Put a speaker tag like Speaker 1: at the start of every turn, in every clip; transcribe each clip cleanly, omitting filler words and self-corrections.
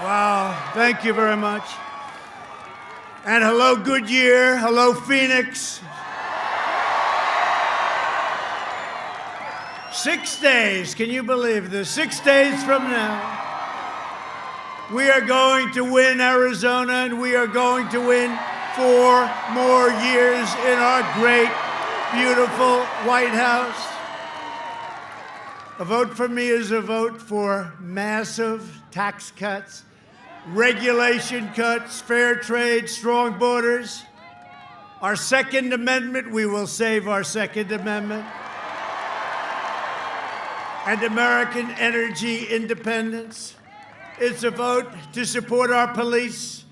Speaker 1: Wow, thank you very much. And hello, Goodyear. Hello, Phoenix. 6 days, can you believe this? 6 days from now, we are going to win Arizona, and we are going to win 4 more years in our great, beautiful White House. A vote for me is a vote for massive tax cuts, regulation cuts, fair trade, strong borders. Our Second Amendment, we will save our Second Amendment. And American energy independence. It's a vote to support our police,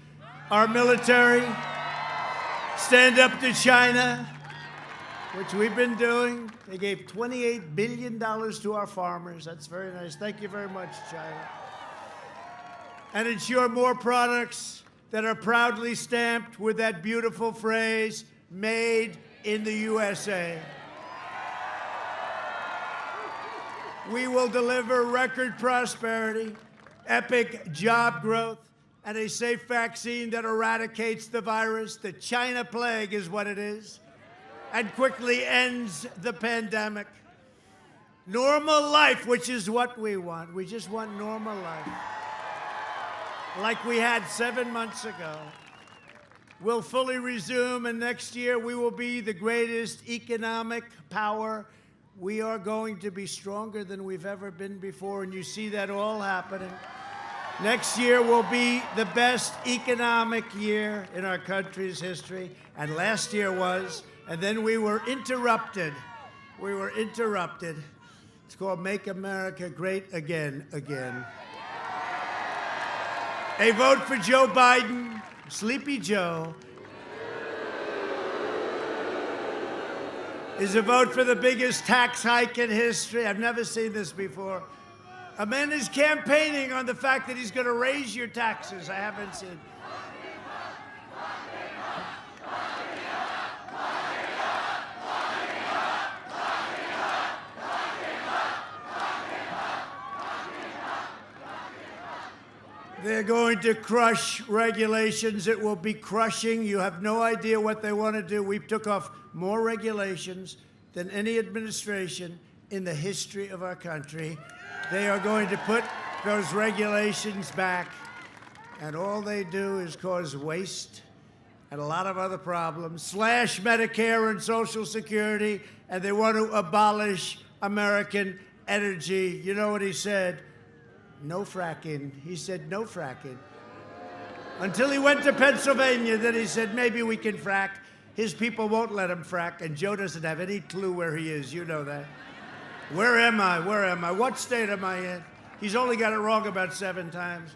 Speaker 1: our military, stand up to China, which we've been doing. They gave $28 billion to our farmers. That's very nice. Thank you very much, China. And ensure more products that are proudly stamped with that beautiful phrase, made in the USA. We will deliver record prosperity, epic job growth, and a safe vaccine that eradicates the virus. The China plague is what it is, and quickly ends the pandemic. Normal life, which is what we want. We just want normal life, like we had 7 months ago. We'll fully resume, and next year we will be the greatest economic power. We are going to be stronger than we've ever been before, and you see that all happening. Next year will be the best economic year in our country's history, and last year was, and then we were interrupted. We were interrupted. It's called Make America Great Again, again. A vote for Joe Biden, Sleepy Joe, is a vote for the biggest tax hike in history. I've never seen this before. A man is campaigning on the fact that he's going to raise your taxes. I haven't seen. They're going to crush regulations. It will be crushing. You have no idea what they want to do. We took off more regulations than any administration in the history of our country. They are going to put those regulations back, and all they do is cause waste and a lot of other problems. Slash Medicare and Social Security, and they want to abolish American energy. You know what he said? No fracking. He said no fracking. Until he went to Pennsylvania, then he said maybe we can frack. His people won't let him frack, and Joe doesn't have any clue where he is. You know that. Where am I? Where am I? What state am I in? He's only got it wrong about 7 times.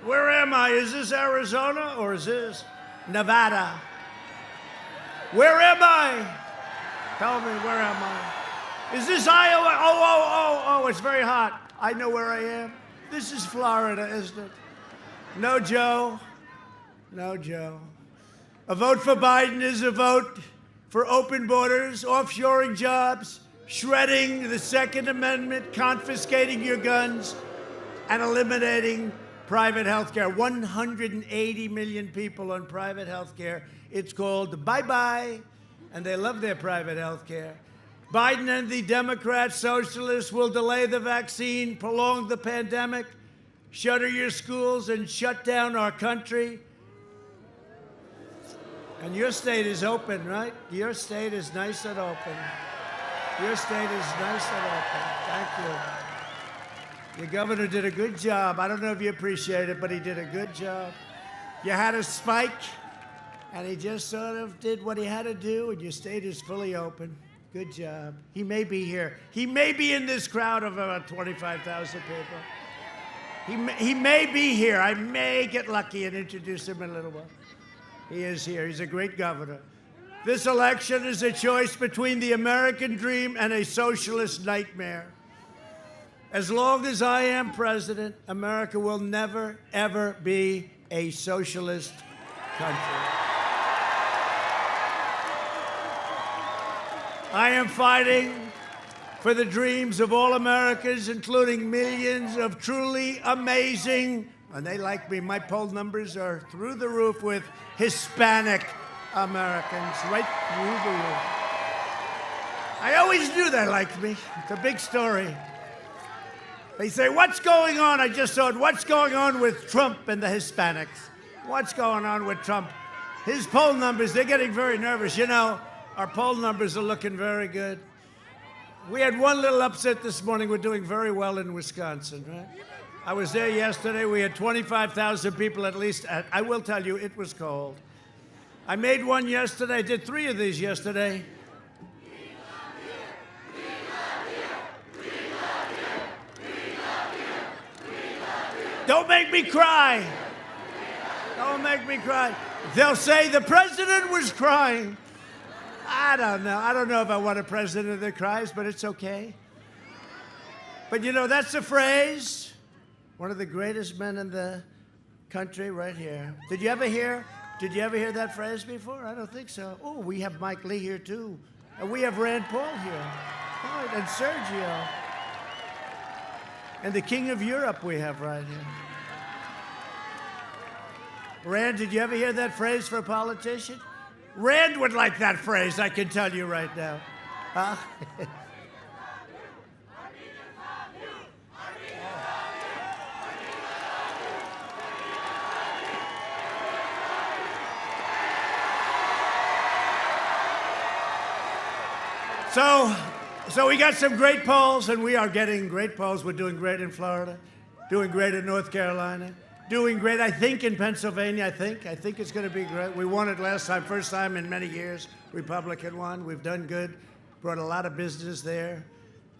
Speaker 1: Where am I? Is this Arizona or is this Nevada? Where am I? Tell me, where am I? Is this Iowa? Oh, it's very hot. I know where I am. This is Florida, isn't it? No, Joe. No, Joe. A vote for Biden is a vote for open borders, offshoring jobs, shredding the Second Amendment, confiscating your guns, and eliminating private health care. 180 million people on private health care. It's called bye-bye, and they love their private health care. Biden and the Democrat socialists will delay the vaccine, prolong the pandemic, shutter your schools, and shut down our country. And your state is open, right? Your state is nice and open. Your state is nice and open. Thank you. Your governor did a good job. I don't know if you appreciate it, but he did a good job. You had a spike, and he just sort of did what he had to do, and your state is fully open. Good job. He may be here. He may be in this crowd of about 25,000 people. He may be here. I may get lucky and introduce him in a little while. He is here. He's a great governor. This election is a choice between the American dream and a socialist nightmare. As long as I am president, America will never, ever be a socialist country. I am fighting for the dreams of all Americans, including millions of truly amazing And they like me. My poll numbers are through the roof with Hispanic Americans, right through the roof. I always knew they liked me. It's a big story. They say, what's going on? I just saw it. What's going on with Trump and the Hispanics? What's going on with Trump? His poll numbers, they're getting very nervous. You know, our poll numbers are looking very good. We had one little upset this morning. We're doing very well in Wisconsin, right? I was there yesterday. We had 25,000 people at least. I will tell you, it was cold. I made one yesterday. I did 3 of these yesterday. Don't make me cry. Don't make me cry. They'll say the president was crying. I don't know. I don't know if I want a president that cries, but it's okay. But you know, that's a phrase. One of the greatest men in the country right here. Did you ever hear that phrase before? I don't think so. Oh, we have Mike Lee here too. And we have Rand Paul here. Right, and Sergio. And the King of Europe we have right here. Rand, did you ever hear that phrase for a politician? Rand would like that phrase, I can tell you right now. Huh? So we got some great polls, and we are getting great polls. We're doing great in Florida, doing great in North Carolina, doing great, I think, in Pennsylvania. I think it's going to be great. We won it last time, first time in many years. Republican won. We've done good. Brought a lot of business there.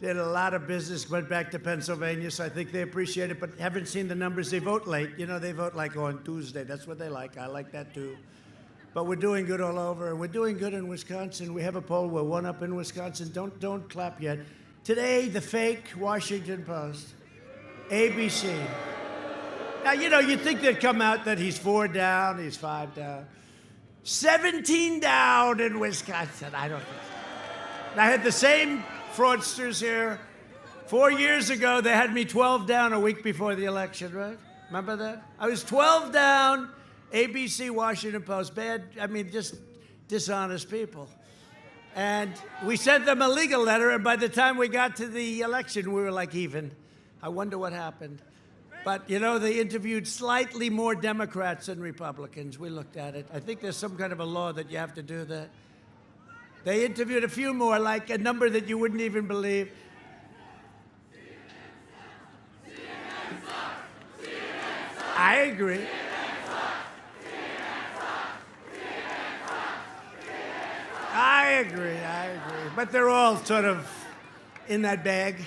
Speaker 1: Did a lot of business. Went back to Pennsylvania, so I think they appreciate it. But haven't seen the numbers. They vote late. You know, they vote like on Tuesday. That's what they like. I like that too. But we're doing good all over, and we're doing good in Wisconsin. We have a poll. We're 1 up in Wisconsin. Don't clap yet. Today, the fake Washington Post, ABC. Now, you know, you'd think they'd come out that he's 4 down, he's 5 down. 17 down in Wisconsin. I don't think so. I had the same fraudsters here. 4 years ago, they had me 12 down a week before the election, right? Remember that? I was 12 down. ABC, Washington Post, bad, I mean, just dishonest people. And we sent them a legal letter, and by the time we got to the election, we were like even. I wonder what happened. But, you know, they interviewed slightly more Democrats than Republicans. We looked at it. I think there's some kind of a law that you have to do that. They interviewed a few more, like a number that you wouldn't even believe. I agree. I agree. But they're all sort of in that bag.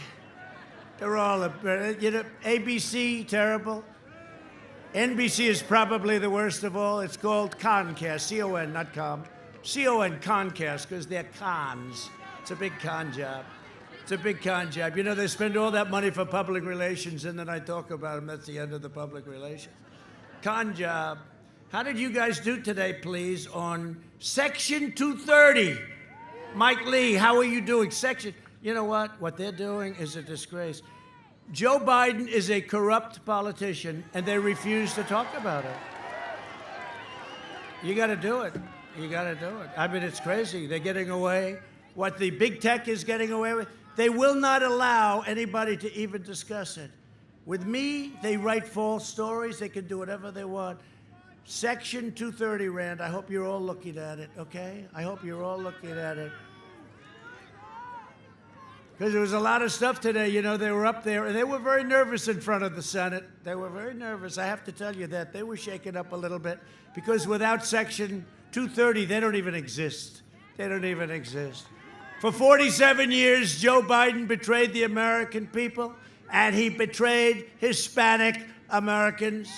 Speaker 1: They're all, you know, ABC, terrible. NBC is probably the worst of all. It's called Concast, C-O-N, not com. C-O-N, Concast, because they're cons. It's a big con job. It's a big con job. You know, they spend all that money for public relations, and then I talk about them. That's the end of the public relations. Con job. How did you guys do today, please, on Section 230? Mike Lee, how are you doing? You know what? What they're doing is a disgrace. Joe Biden is a corrupt politician, and they refuse to talk about it. You got to do it. You got to do it. I mean, it's crazy. They're getting away. What the big tech is getting away with, they will not allow anybody to even discuss it. With me, they write false stories. They can do whatever they want. Section 230, Rand, I hope you're all looking at it, okay? I hope you're all looking at it. Because there was a lot of stuff today, you know, they were up there, and they were very nervous in front of the Senate. They were very nervous, I have to tell you that. They were shaken up a little bit, because without Section 230, they don't even exist. They don't even exist. For 47 years, Joe Biden betrayed the American people, and he betrayed Hispanic Americans.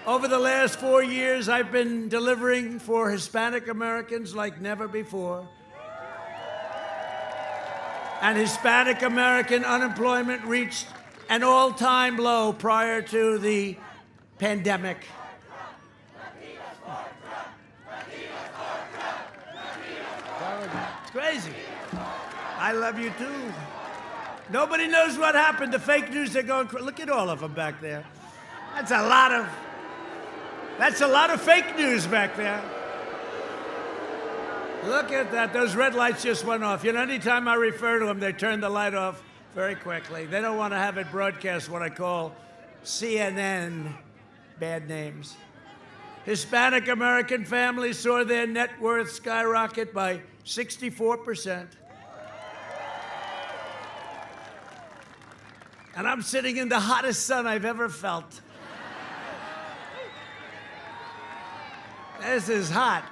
Speaker 1: Over the last 4 years, I've been delivering for Hispanic Americans like never before. And Hispanic American unemployment reached an all-time low prior to the pandemic. It's crazy. I love you too. Nobody knows what happened. The fake news are going crazy. Look at all of them back there. That's a lot of fake news back there. Look at that. Those red lights just went off. You know, anytime I refer to them, they turn the light off very quickly. They don't want to have it broadcast what I call CNN bad names. Hispanic American families saw their net worth skyrocket by 64%. And I'm sitting in the hottest sun I've ever felt. This is hot.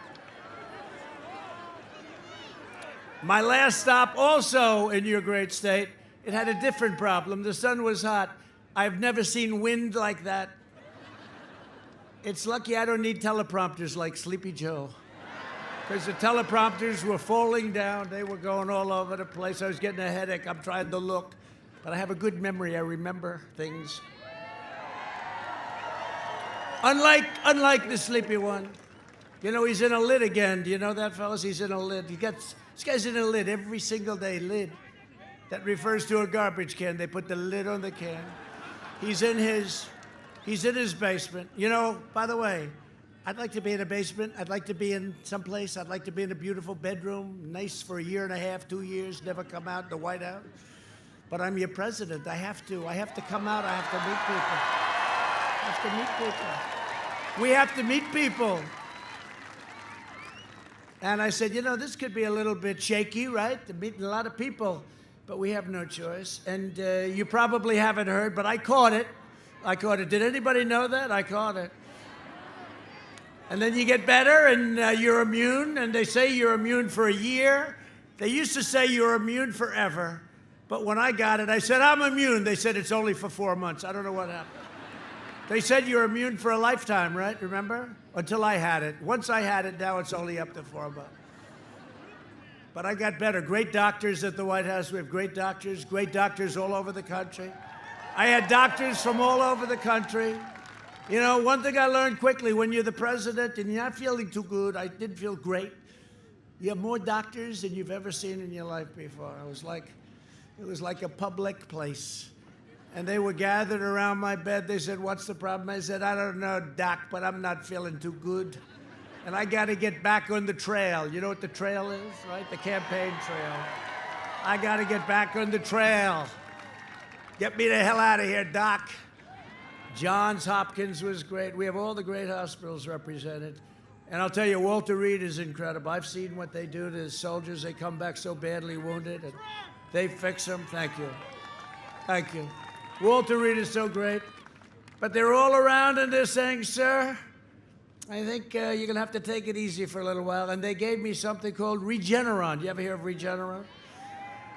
Speaker 1: My last stop, also in your great state, it had a different problem. The sun was hot. I've never seen wind like that. It's lucky I don't need teleprompters like Sleepy Joe, because the teleprompters were falling down. They were going all over the place. I was getting a headache. I'm trying to look, but I have a good memory. I remember things. Unlike the sleepy one. You know, he's in a lid again. Do you know that, fellas? He's in a lid. This guy's in a lid every single day. Lid. That refers to a garbage can. They put the lid on the can. He's in his basement. You know, by the way, I'd like to be in a basement. I'd like to be in someplace. I'd like to be in a beautiful bedroom, nice for a year and a half, 2 years, never come out in the White House. But I'm your president. I have to come out. I have to meet people. We have to meet people. And I said, you know, this could be a little bit shaky, right? To meeting a lot of people, but we have no choice. And you probably haven't heard, but I caught it. Did anybody know that? I caught it. And then you get better and you're immune, and they say you're immune for a year. They used to say you're immune forever. But when I got it, I said, I'm immune. They said it's only for 4 months. I don't know what happened. They said you're immune for a lifetime, right? Remember? Until I had it. Once I had it, now it's only up to 4 months. But I got better. Great doctors at the White House. We have great doctors all over the country. I had doctors from all over the country. You know, one thing I learned quickly, when you're the president and you're not feeling too good, I did feel great. You have more doctors than you've ever seen in your life before. It was like a public place. And they were gathered around my bed. They said, what's the problem? I said, I don't know, Doc, but I'm not feeling too good. And I got to get back on the trail. You know what the trail is, right? The campaign trail. I got to get back on the trail. Get me the hell out of here, Doc. Johns Hopkins was great. We have all the great hospitals represented. And I'll tell you, Walter Reed is incredible. I've seen what they do to the soldiers. They come back so badly wounded, and they fix them. Thank you. Thank you. Walter Reed is so great. But they're all around and they're saying, sir, I think you're going to have to take it easy for a little while. And they gave me something called Regeneron. You ever hear of Regeneron?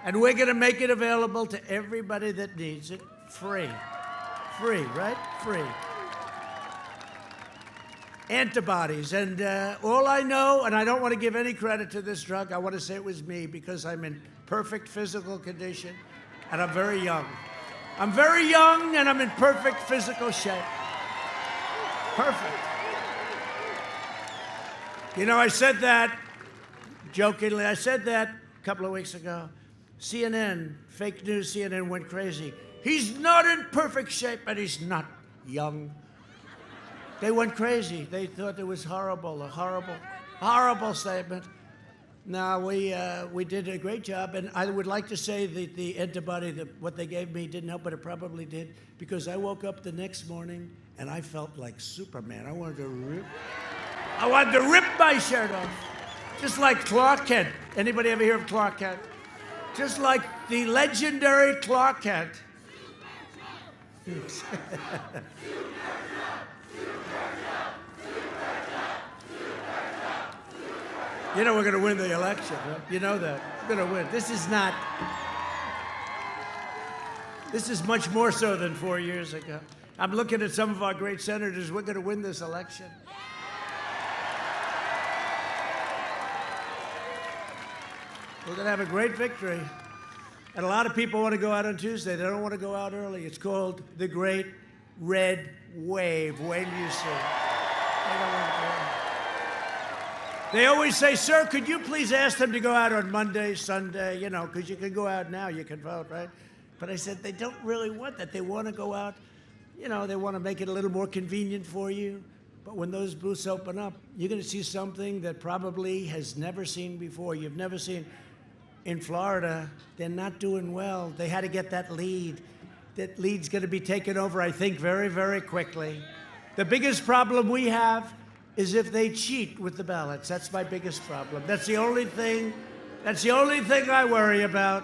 Speaker 1: And we're going to make it available to everybody that needs it, free. Free, right? Free. Antibodies. And all I know, and I don't want to give any credit to this drug, I want to say it was me because I'm in perfect physical condition and I'm very young. I'm very young and I'm in perfect physical shape. Perfect. You know, I said that jokingly. I said that a couple of weeks ago. CNN, fake news CNN went crazy. He's not in perfect shape and he's not young. They went crazy. They thought it was horrible, a horrible statement. No, we did a great job, and I would like to say that the antibody, what they gave me didn't help, but it probably did, because I woke up the next morning and I felt like Superman. I wanted to rip my shirt off, just like Clark Kent. Anybody ever hear of Clark Kent? Just like the legendary Clark Kent. You know we're going to win the election, right? You know that. We're going to win. This is much more so than 4 years ago. I'm looking at some of our great senators. We're going to win this election. We're going to have a great victory. And a lot of people want to go out on Tuesday. They don't want to go out early. It's called the Great Red Wave. Wait till you see. They don't want to go out. They always say, sir, could you please ask them to go out on Monday, Sunday, you know, because you can go out now, you can vote, right? But I said, they don't really want that. They want to go out, you know, they want to make it a little more convenient for you. But when those booths open up, you're going to see something that probably has never seen before. You've never seen. In Florida, they're not doing well. They had to get that lead. That lead's going to be taken over, I think, very, very quickly. The biggest problem we have is if they cheat with the ballots. That's my biggest problem. That's the only thing I worry about.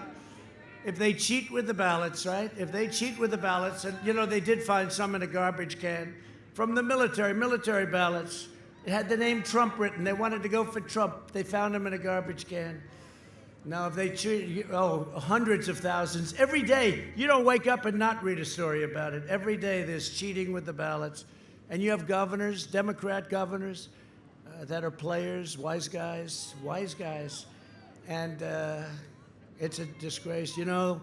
Speaker 1: If they cheat with the ballots, right? If they cheat with the ballots, and, you know, they did find some in a garbage can from the military ballots. It had the name Trump written. They wanted to go for Trump. They found him in a garbage can. Now, if they cheat, hundreds of thousands, every day, you don't wake up and not read a story about it. Every day there's cheating with the ballots. And you have governors, Democrat governors, that are players, wise guys. And it's a disgrace. You know,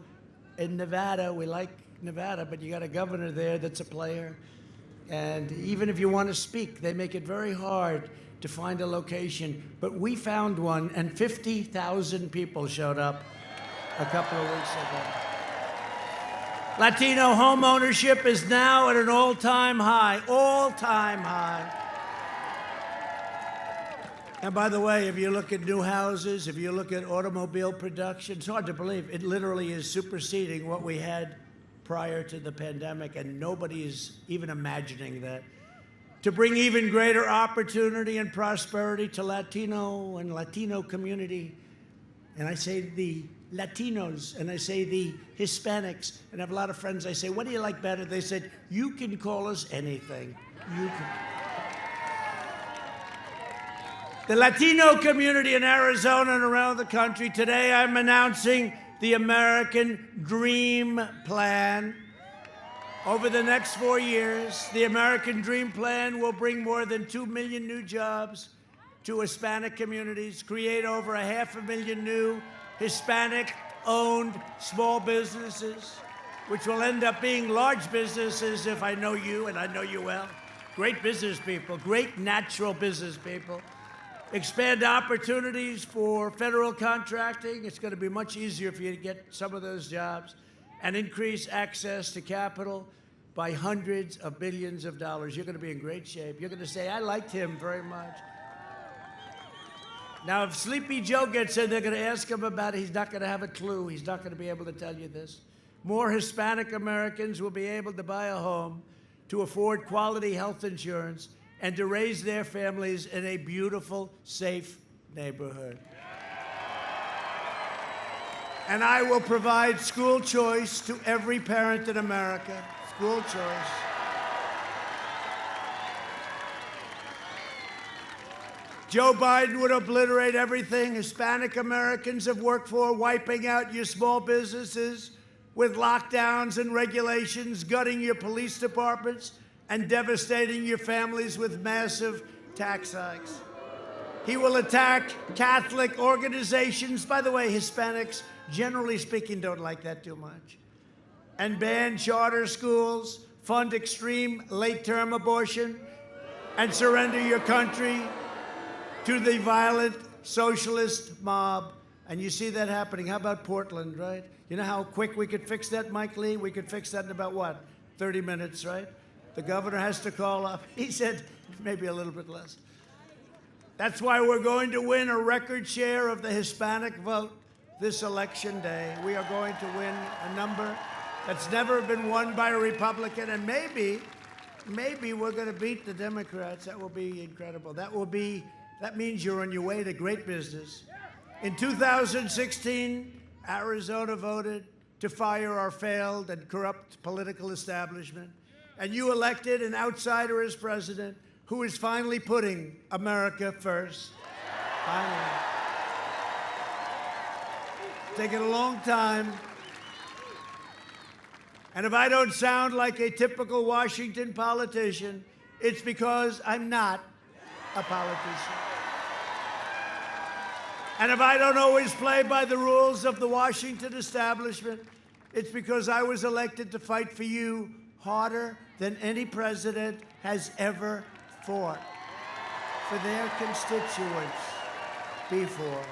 Speaker 1: in Nevada, we like Nevada, but you got a governor there that's a player. And even if you want to speak, they make it very hard to find a location. But we found one, and 50,000 people showed up a couple of weeks ago. Latino home ownership is now at an all-time high, And by the way, if you look at new houses, if you look at automobile production, it's hard to believe. It literally is superseding what we had prior to the pandemic, and nobody is even imagining that. To bring even greater opportunity and prosperity to Latino and Latino community. And I say the Latinos, and I say the Hispanics, and I have a lot of friends, I say, what do you like better? They said, you can call us anything. You can. The Latino community in Arizona and around the country, today I'm announcing the American Dream Plan. Over the next 4 years, the American Dream Plan will bring more than 2 million new jobs to Hispanic communities, create over 500,000 new Hispanic-owned small businesses, which will end up being large businesses if I know you, and I know you well. Great business people, great natural business people. Expand opportunities for federal contracting. It's going to be much easier for you to get some of those jobs. And increase access to capital by hundreds of billions of dollars. You're going to be in great shape. You're going to say, I liked him very much. Now, if Sleepy Joe gets in, they're going to ask him about it. He's not going to have a clue. He's not going to be able to tell you this. More Hispanic Americans will be able to buy a home, to afford quality health insurance, and to raise their families in a beautiful, safe neighborhood. And I will provide school choice to every parent in America. School choice. Joe Biden would obliterate everything Hispanic Americans have worked for, wiping out your small businesses with lockdowns and regulations, gutting your police departments, and devastating your families with massive tax hikes. He will attack Catholic organizations. By the way, Hispanics, generally speaking, don't like that too much. And ban charter schools, fund extreme late-term abortion, and surrender your country to the violent socialist mob. And you see that happening. How about Portland, right? You know how quick we could fix that, Mike Lee? We could fix that in about, what, 30 minutes, right? The governor has to call up. He said maybe a little bit less. That's why we're going to win a record share of the Hispanic vote this election day. We are going to win a number that's never been won by a Republican, and maybe we're going to beat the Democrats. That will be incredible. That means you're on your way to great business. In 2016, Arizona voted to fire our failed and corrupt political establishment, and you elected an outsider as president who is finally putting America first. Finally. Taken a long time. And if I don't sound like a typical Washington politician, it's because I'm not a politician. And if I don't always play by the rules of the Washington establishment, it's because I was elected to fight for you harder than any president has ever fought for their constituents before.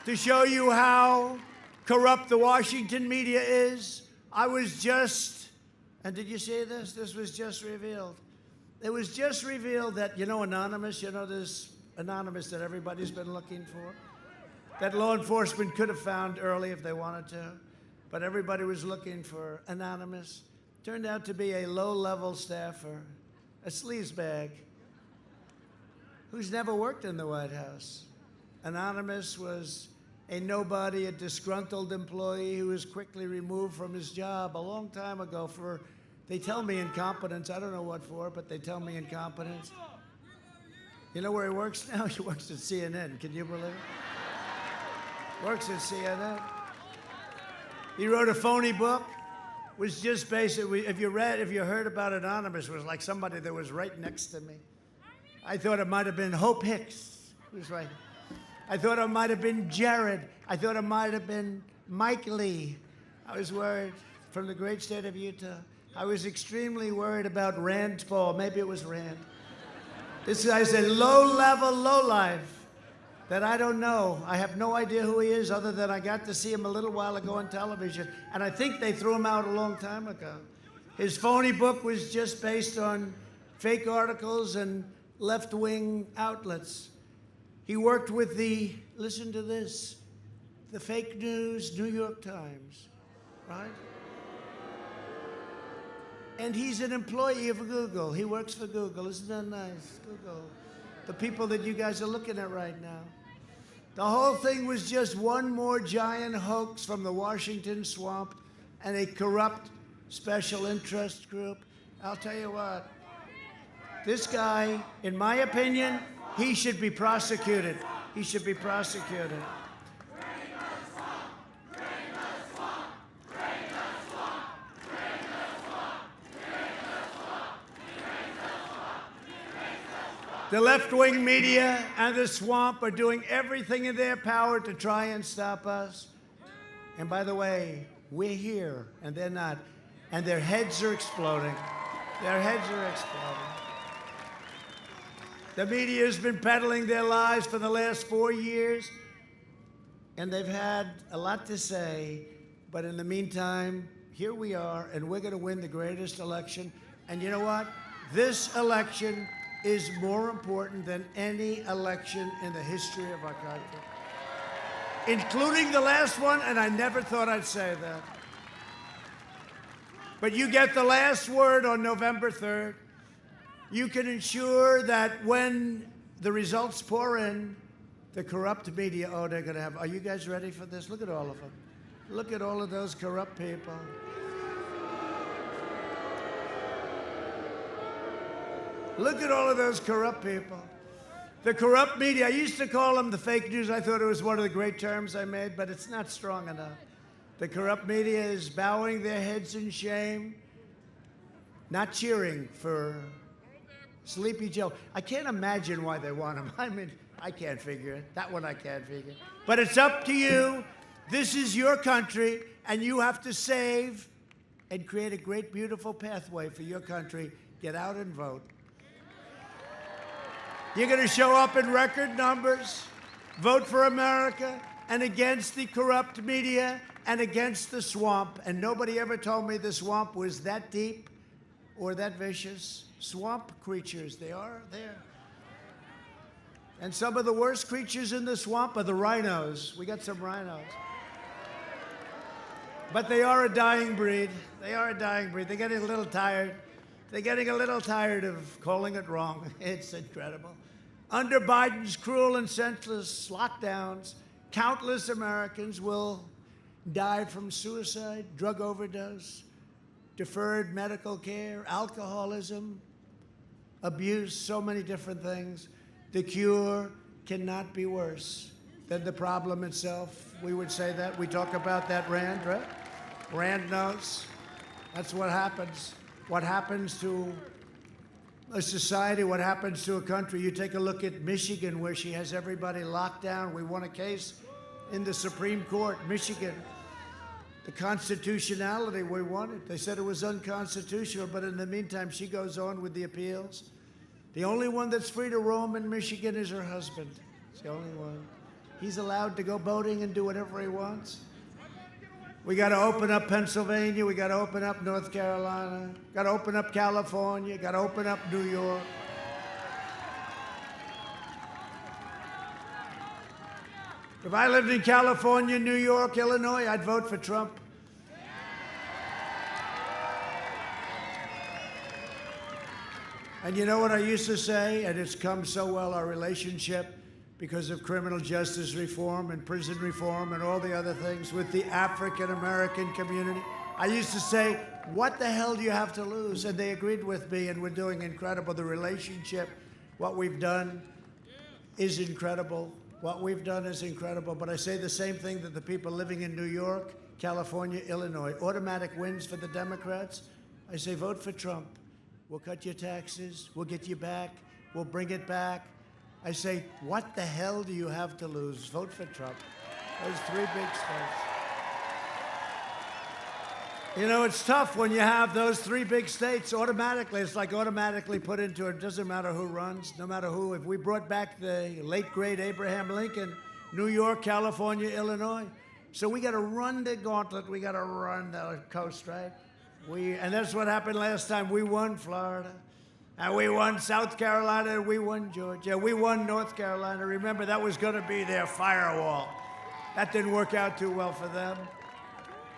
Speaker 1: To show you how corrupt the Washington media is, I was just And did you see this? This was just revealed. It was just revealed that, Anonymous, this Anonymous that everybody's been looking for, that law enforcement could have found early if they wanted to, but everybody was looking for Anonymous. Turned out to be a low-level staffer, a sleazebag, who's never worked in the White House. Anonymous was a nobody, a disgruntled employee who was quickly removed from his job a long time ago for, they tell me, incompetence. I don't know what for, but they tell me incompetence. You know where he works now? He works at CNN. Can you believe it? Works at CNN. He wrote a phony book. Was just basically, if you heard about Anonymous, it was like somebody that was right next to me. I thought it might have been Hope Hicks, who was right. I thought it might have been Jared. I thought it might have been Mike Lee. I was worried, from the great state of Utah. I was extremely worried about Rand Paul. Maybe it was Rand. This guy's a low-level lowlife that I don't know. I have no idea who he is, other than I got to see him a little while ago on television, and I think they threw him out a long time ago. His phony book was just based on fake articles and left-wing outlets. He worked with the, listen to this, the fake news New York Times, right? And he's an employee of Google. He works for Google. Isn't that nice? Google. The people that you guys are looking at right now. The whole thing was just one more giant hoax from the Washington swamp and a corrupt special interest group. I'll tell you what, this guy, in my opinion, he should be prosecuted. He should be prosecuted. The left-wing media and the swamp are doing everything in their power to try and stop us. And by the way, we're here, and they're not. And their heads are exploding. Their heads are exploding. The media has been peddling their lies for the last 4 years, and they've had a lot to say. But in the meantime, here we are, and we're going to win the greatest election. And you know what? This election is more important than any election in the history of our country, including the last one, and I never thought I'd say that. But you get the last word on November 3rd. You can ensure that when the results pour in, the corrupt media, they're going to have, are you guys ready for this? Look at all of them. Look at all of those corrupt people. Look at all of those corrupt people. The corrupt media, I used to call them the fake news. I thought it was one of the great terms I made, but it's not strong enough. The corrupt media is bowing their heads in shame, not cheering for Sleepy Joe. I can't imagine why they want him. I mean, I can't figure it. That one I can't figure. But it's up to you. This is your country, and you have to save and create a great, beautiful pathway for your country. Get out and vote. You're going to show up in record numbers, vote for America, and against the corrupt media, and against the swamp. And nobody ever told me the swamp was that deep or that vicious. Swamp creatures, they are there. And some of the worst creatures in the swamp are the rhinos. We got some rhinos. But they are a dying breed. They are a dying breed. They're getting a little tired. They're getting a little tired of calling it wrong. It's incredible. Under Biden's cruel and senseless lockdowns, countless Americans will die from suicide, drug overdose, deferred medical care, alcoholism, abuse, so many different things. The cure cannot be worse than the problem itself. We would say that. We talk about that, Rand, right? Rand knows. That's what happens. What happens to a society, what happens to a country. You take a look at Michigan, where she has everybody locked down. We won a case in the Supreme Court, Michigan. The constitutionality, we won it. They said it was unconstitutional, but in the meantime, she goes on with the appeals. The only one that's free to roam in Michigan is her husband. It's the only one. He's allowed to go boating and do whatever he wants. We got to open up Pennsylvania. We got to open up North Carolina. Got to open up California. Got to open up New York. If I lived in California, New York, Illinois, I'd vote for Trump. And you know what I used to say, and it's come so well, our relationship, because of criminal justice reform and prison reform and all the other things with the African-American community. I used to say, what the hell do you have to lose? And they agreed with me, and we're doing incredible. The relationship, what we've done is incredible. What we've done is incredible. But I say the same thing that the people living in New York, California, Illinois, automatic wins for the Democrats. I say, vote for Trump. We'll cut your taxes. We'll get you back. We'll bring it back. I say, what the hell do you have to lose? Vote for Trump. Those three big states. You know, it's tough when you have those three big states automatically. It's like automatically put into it. It doesn't matter who runs, no matter who. If we brought back the late, great Abraham Lincoln, New York, California, Illinois. So we got to run the gauntlet. We got to run the coast, right? And that's what happened last time. We won Florida. And we won South Carolina, and we won Georgia. We won North Carolina. Remember, that was going to be their firewall. That didn't work out too well for them.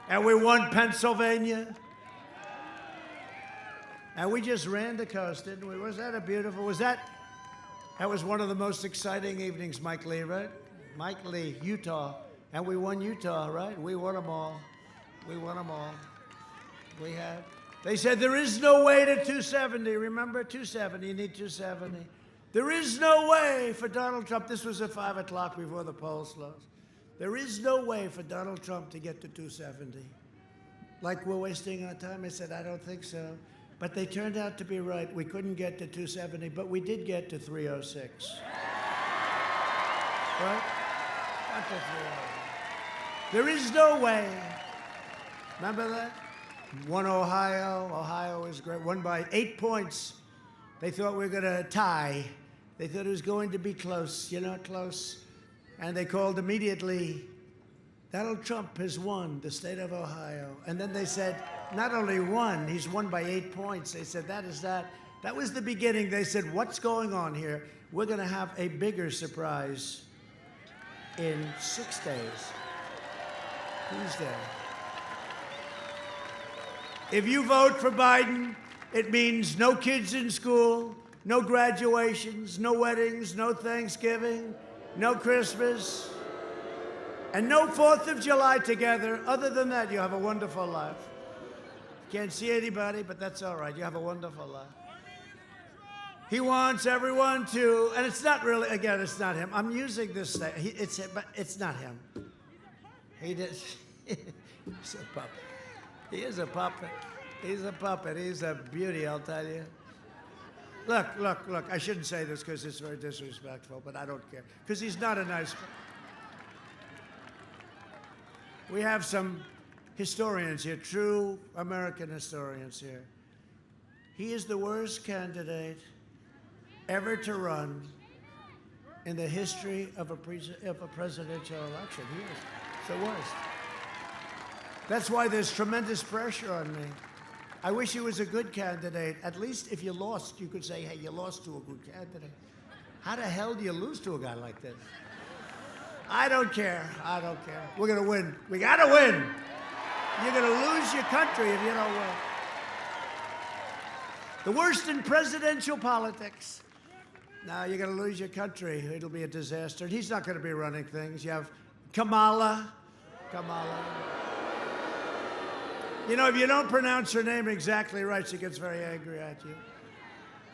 Speaker 1: And we won Pennsylvania. And we just ran the coast, didn't we? Was that a beautiful, that was one of the most exciting evenings, Mike Lee, right? Mike Lee, Utah. And we won Utah, right? We won them all. We won them all. We had. They said there is no way to 270. Remember, 270. You need 270. There is no way for Donald Trump. This was at 5 o'clock before the polls closed. There is no way for Donald Trump to get to 270. Like we're wasting our time. I said, I don't think so. But they turned out to be right. We couldn't get to 270, but we did get to 306. Right? Not to 306. There is no way. Remember that? Won Ohio. Ohio was great. Won by 8 points. They thought we were going to tie. They thought it was going to be close, close. And they called immediately, Donald Trump has won the state of Ohio. And then they said, not only won, he's won by 8 points. They said, that was the beginning. They said, what's going on here? We're going to have a bigger surprise in 6 days. Tuesday. If you vote for Biden, it means no kids in school, no graduations, no weddings, no Thanksgiving, no Christmas, and no 4th of July together. Other than that, you have a wonderful life. Can't see anybody, but that's all right. You have a wonderful life. He wants everyone to, and it's not really, again, it's not him. I'm using this, but it's not him. He does, he's a puppet. He is a puppet. He's a puppet. He's a beauty, I'll tell you. Look. I shouldn't say this because it's very disrespectful, but I don't care. Because he's not a nice guy. We have some historians here, true American historians here. He is the worst candidate ever to run in the history of a presidential election. He is. It's the worst. That's why there's tremendous pressure on me. I wish he was a good candidate. At least if you lost, you could say, hey, you lost to a good candidate. How the hell do you lose to a guy like this? I don't care. We're going to win. We got to win. You're going to lose your country if you don't win. The worst in presidential politics. Now you're going to lose your country. It'll be a disaster. And he's not going to be running things. You have Kamala. If you don't pronounce her name exactly right, she gets very angry at you.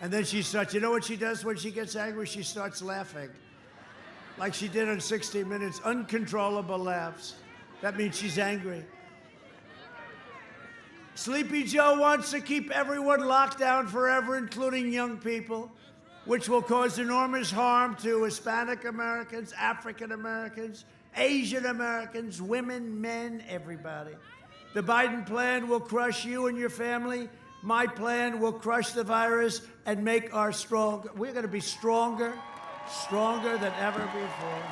Speaker 1: And then she starts, you know what she does when she gets angry? She starts laughing. Like she did on 60 Minutes, uncontrollable laughs. That means she's angry. Sleepy Joe wants to keep everyone locked down forever, including young people, which will cause enormous harm to Hispanic Americans, African Americans, Asian Americans, women, men, everybody. The Biden plan will crush you and your family. My plan will crush the virus and make our we're going to be stronger than ever before.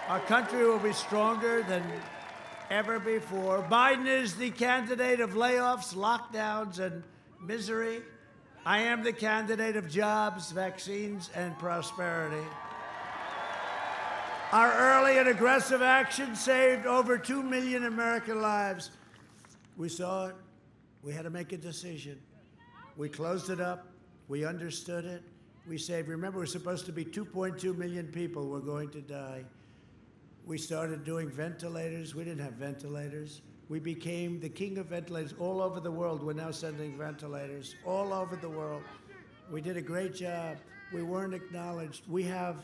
Speaker 1: Our country will be stronger than ever before. Biden is the candidate of layoffs, lockdowns, and misery. I am the candidate of jobs, vaccines, and prosperity. Our early and aggressive action saved over 2 million American lives. We saw it. We had to make a decision. We closed it up. We understood it. We saved. Remember, it was supposed to be 2.2 million people were going to die. We started doing ventilators. We didn't have ventilators. We became the king of ventilators. All over the world, we're now sending ventilators. All over the world. We did a great job. We weren't acknowledged. We have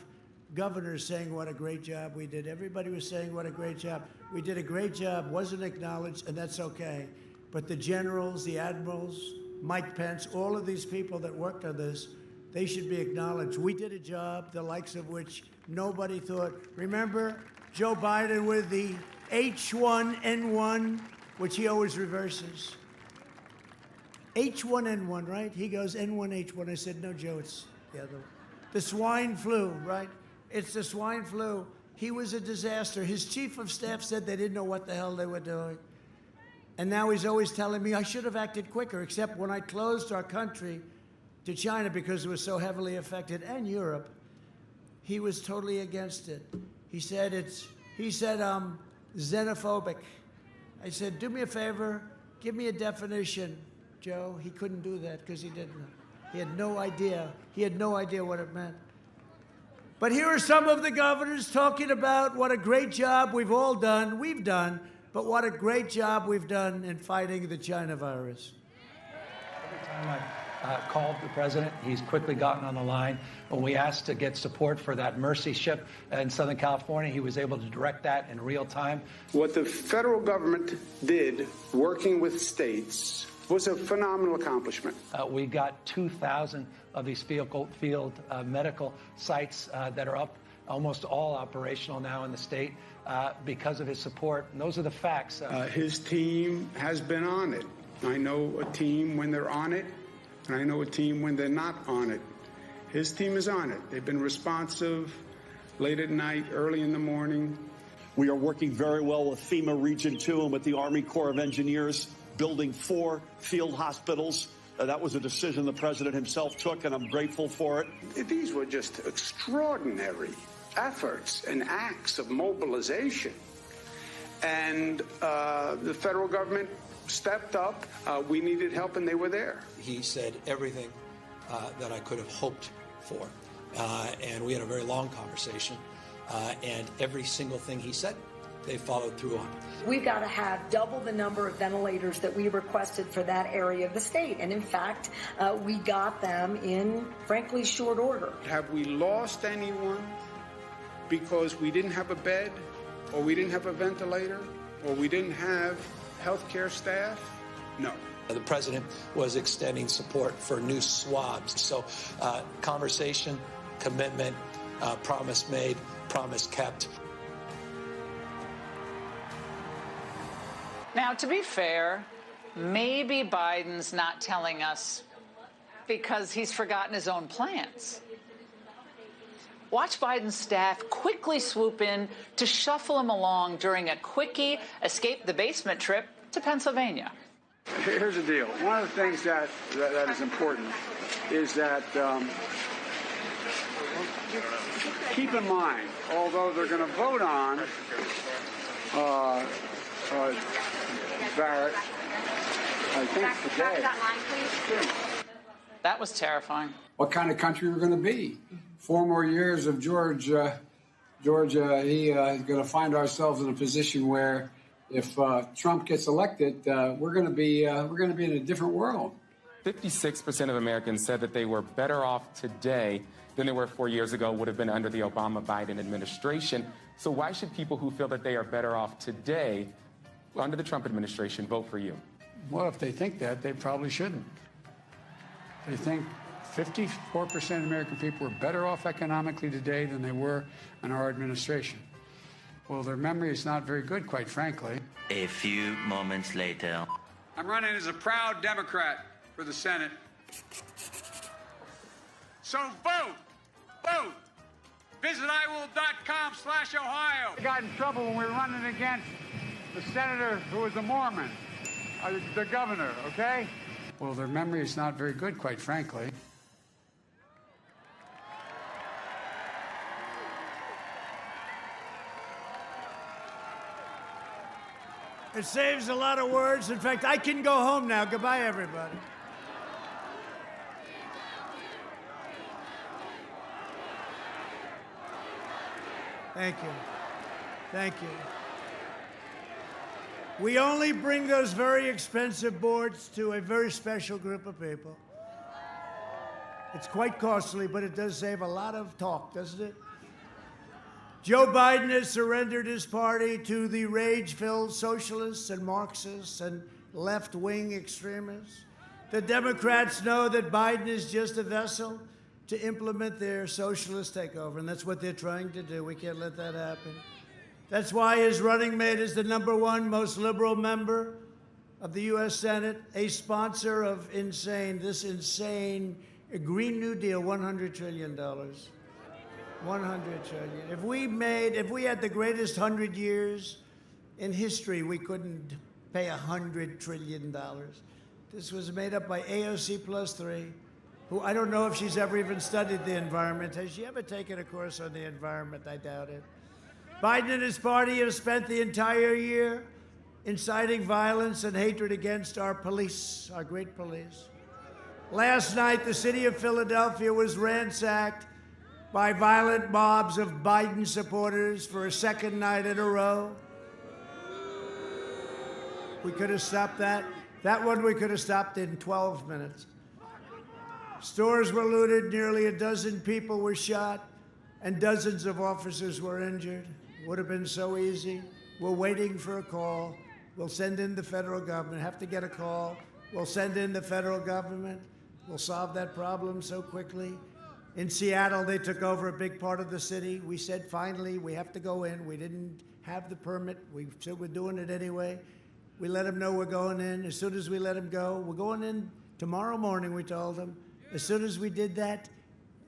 Speaker 1: governors saying what a great job we did. Everybody was saying what a great job. We did a great job, wasn't acknowledged, and that's okay. But the generals, the admirals, Mike Pence, all of these people that worked on this, they should be acknowledged. We did a job, the likes of which nobody thought. Remember Joe Biden with the H1N1, which he always reverses. H1N1, right? He goes N1H1. I said, no, Joe, it's the other one. The swine flu, right? It's the swine flu. He was a disaster. His chief of staff said they didn't know what the hell they were doing. And now he's always telling me I should have acted quicker, except when I closed our country to China because it was so heavily affected, and Europe, he was totally against it. He said xenophobic. I said, do me a favor, give me a definition, Joe. He couldn't do that because he didn't know. He had no idea. He had no idea what it meant. But here are some of the governors talking about what a great job we've all done, but what a great job we've done in fighting the China virus.
Speaker 2: Every time I've called the president, he's quickly gotten on the line. When we asked to get support for that Mercy ship in Southern California, he was able to direct that in real time.
Speaker 3: What the federal government did, working with states, was a phenomenal accomplishment.
Speaker 2: We got 2,000 of these field medical sites that are up, almost all operational now in the state because of his support. And those are the facts.
Speaker 3: His team has been on it. I know a team when they're on it, and I know a team when they're not on it. His team is on it. They've been responsive late at night, early in the morning.
Speaker 4: We are working very well with FEMA Region 2 and with the Army Corps of Engineers, building 4 field hospitals. That was a decision the president himself took, and I'm grateful for it.
Speaker 3: These were just extraordinary efforts and acts of mobilization. And the federal government stepped up. We needed help, and they were there.
Speaker 5: He said everything that I could have hoped for. And we had a very long conversation. And every single thing he said, they followed through on.
Speaker 6: We've got to have double the number of ventilators that we requested for that area of the state. And in fact, we got them in, frankly, short order.
Speaker 3: Have we lost anyone because we didn't have a bed, or we didn't have a ventilator, or we didn't have healthcare staff? No.
Speaker 5: The president was extending support for new swabs. So conversation, commitment, promise made, promise kept.
Speaker 7: Now, to be fair, maybe Biden's not telling us because he's forgotten his own plans. Watch Biden's staff quickly swoop in to shuffle him along during a quickie escape the basement trip to Pennsylvania.
Speaker 3: Here's the deal. One of the things that is important is that keep in mind, although they're going to vote on Barrett, I think today.
Speaker 7: That was terrifying.
Speaker 8: What kind of country we're going to be? 4 more years of Georgia, is going to find ourselves in a position where, if Trump gets elected, we're going to be in a different world.
Speaker 9: 56% of Americans said that they were better off today than they were 4 years ago, would have been under the Obama-Biden administration. So why should people who feel that they are better off today under the Trump administration vote for you?
Speaker 10: Well, if they think that, they probably shouldn't. They think 54% of American people are better off economically today than they were in our administration. Well, their memory is not very good, quite frankly.
Speaker 11: A few moments later.
Speaker 3: I'm running as a proud Democrat for the Senate. So vote! Vote! Visit iwill.com/Ohio.
Speaker 10: I got in trouble when we were running against the senator who was a Mormon, the governor, okay? Well, their memory is not very good, quite frankly.
Speaker 1: It saves a lot of words. In fact, I can go home now. Goodbye, everybody. Thank you. Thank you. We only bring those very expensive boards to a very special group of people. It's quite costly, but it does save a lot of talk, doesn't it? Joe Biden has surrendered his party to the rage-filled socialists and Marxists and left-wing extremists. The Democrats know that Biden is just a vessel to implement their socialist takeover, and that's what they're trying to do. We can't let that happen. That's why his running mate is the #1 most liberal member of the U.S. Senate, a sponsor of this insane Green New Deal, $100 trillion. $100 trillion. If we had the greatest 100 years in history, we couldn't pay $100 trillion. This was made up by AOC plus 3, who I don't know if she's ever even studied the environment. Has she ever taken a course on the environment? I doubt it. Biden and his party have spent the entire year inciting violence and hatred against our police, our great police. Last night, the city of Philadelphia was ransacked by violent mobs of Biden supporters for a second night in a row. We could have stopped that. That one we could have stopped in 12 minutes. Stores were looted, nearly a dozen people were shot, and dozens of officers were injured. Would have been so easy. We're waiting for a call. We'll send in the federal government. Have to get a call. We'll send in the federal government. We'll solve that problem so quickly. In Seattle, they took over a big part of the city. We said, finally, we have to go in. We didn't have the permit. We said we're doing it anyway. We let them know we're going in. As soon as we let them go, we're going in tomorrow morning, we told them. As soon as we did that,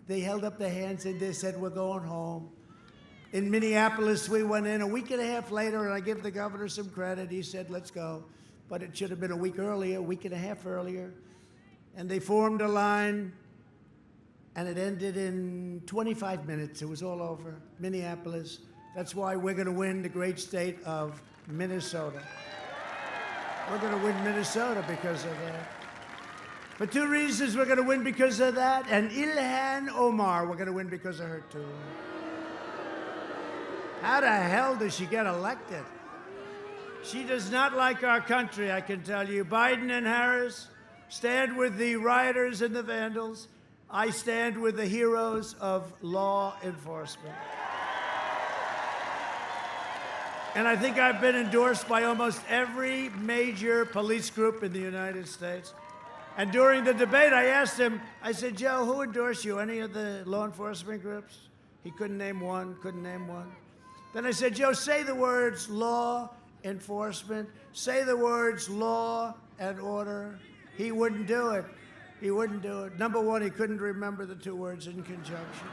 Speaker 1: they held up their hands and they said, we're going home. In Minneapolis, we went in a week and a half later, and I give the governor some credit. He said, let's go. But it should have been a week earlier, a week and a half earlier. And they formed a line, and it ended in 25 minutes. It was all over. Minneapolis. That's why we're going to win the great state of Minnesota. We're going to win Minnesota because of that. For 2 reasons, we're going to win because of that. And Ilhan Omar, we're going to win because of her, too. How the hell does she get elected? She does not like our country, I can tell you. Biden and Harris stand with the rioters and the vandals. I stand with the heroes of law enforcement. And I think I've been endorsed by almost every major police group in the United States. And during the debate, I asked him, I said, Joe, who endorsed you? Any of the law enforcement groups? He couldn't name one, Then I said, Joe, say the words law enforcement. Say the words law and order. He wouldn't do it. He wouldn't do it. Number one, he couldn't remember the 2 words in conjunction.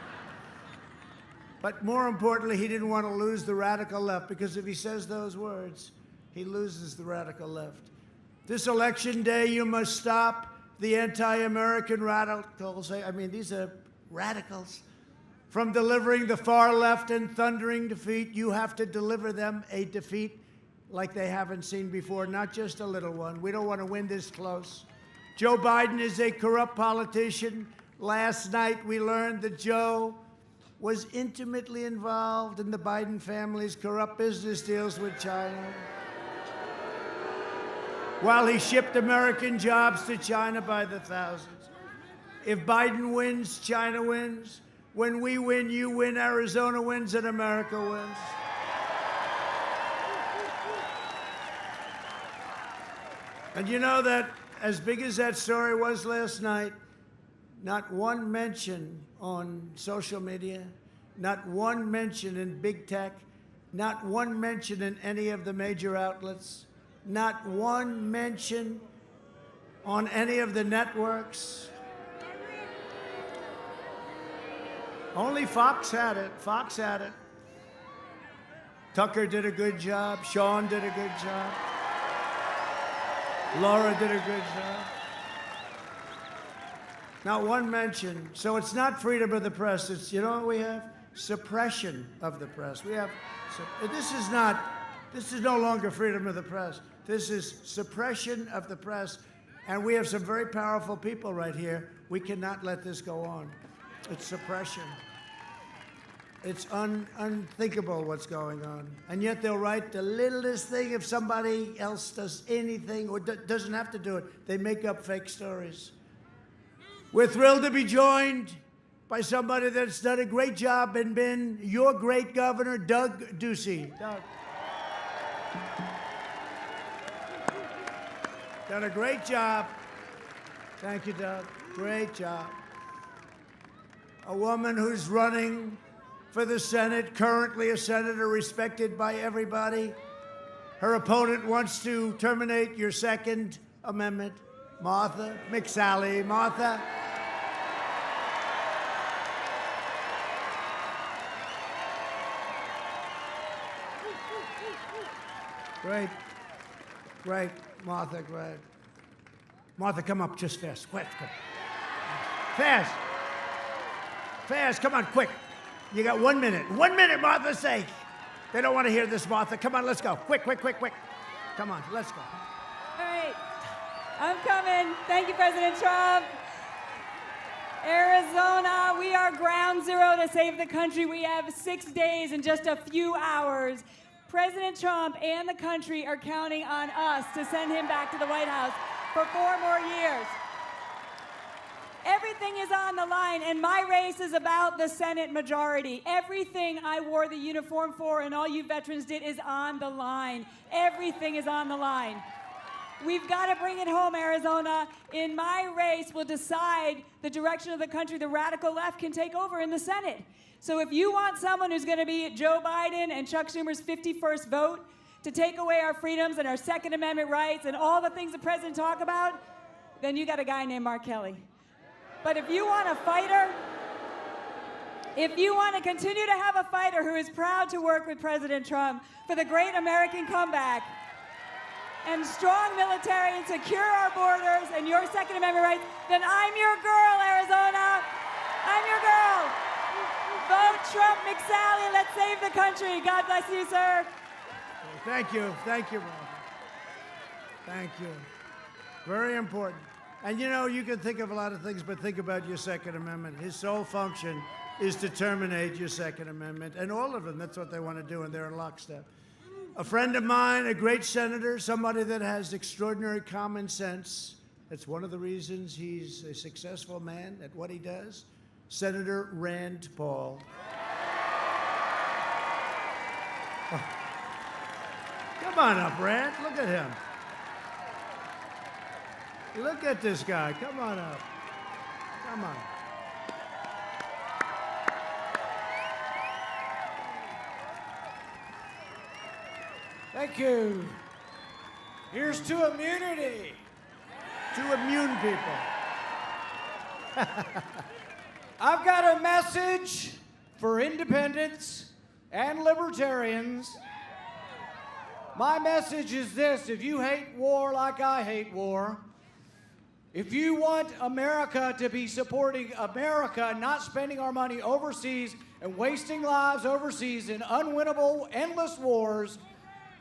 Speaker 1: But more importantly, he didn't want to lose the radical left, because if he says those words, he loses the radical left. This election day, you must stop the anti-American radicals. I mean, these are radicals. From delivering the far left and thundering defeat, you have to deliver them a defeat like they haven't seen before, not just a little one. We don't want to win this close. Joe Biden is a corrupt politician. Last night, we learned that Joe was intimately involved in the Biden family's corrupt business deals with China, while he shipped American jobs to China by the thousands. If Biden wins, China wins. When we win, you win, Arizona wins, and America wins. And you know that as big as that story was last night, not one mention on social media, not one mention in big tech, not one mention in any of the major outlets, not one mention on any of the networks. Only Fox had it. Fox had it. Tucker did a good job. Sean did a good job. Laura did a good job. Not one mention. So it's not freedom of the press. It's, you know what we have? Suppression of the press. We have, this is no longer freedom of the press. This is suppression of the press. And we have some very powerful people right here. We cannot let this go on. It's suppression. It's unthinkable what's going on. And yet they'll write the littlest thing if somebody else does anything or doesn't have to do it. They make up fake stories. We're thrilled to be joined by somebody that's done a great job and been your great governor, Doug Ducey. Doug. Done a great job. Thank you, Doug. Great job. A woman who's running for the Senate, currently a senator respected by everybody. Her opponent wants to terminate your Second Amendment. Martha McSally. Martha. Great. Great. Martha, great. Martha, come up just fast. Quick. Fast. Fast. Come on, quick. You got 1 minute. 1 minute, Martha, say. They don't want to hear this, Martha. Come on, let's go. Quick. Come on, let's go.
Speaker 12: All right. I'm coming. Thank you, President Trump. Arizona, we are ground zero to save the country. We have 6 days and just a few hours. President Trump and the country are counting on us to send him back to the White House for 4 more years. Everything is on the line, and my race is about the Senate majority. Everything I wore the uniform for and all you veterans did is on the line. Everything is on the line. We've got to bring it home, Arizona. In my race, we'll decide the direction of the country. The radical left can take over in the Senate. So if you want someone who's going to be Joe Biden and Chuck Schumer's 51st vote to take away our freedoms and our Second Amendment rights and all the things the president talked about, then you got a guy named Mark Kelly. But if you want a fighter, if you want to continue to have a fighter who is proud to work with President Trump for the great American comeback and strong military and secure our borders and your Second Amendment rights, then I'm your girl, Arizona. I'm your girl. Vote Trump, McSally. Let's save the country. God bless you, sir.
Speaker 1: Thank you. Thank you, Martha. Thank you. Very important. And you know, you can think of a lot of things, but think about your Second Amendment. His sole function is to terminate your Second Amendment. And all of them, that's what they want to do, and they're in lockstep. A friend of mine, a great senator, somebody that has extraordinary common sense. That's one of the reasons he's a successful man at what he does. Senator Rand Paul. Oh. Come on up, Rand. Look at him. Look at this guy. Come on up. Come on.
Speaker 13: Thank you. Here's to immunity.
Speaker 1: To immune people.
Speaker 13: I've got a message for independents and libertarians. My message is this: if you hate war like I hate war, if you want America to be supporting America, not spending our money overseas and wasting lives overseas in unwinnable, endless wars,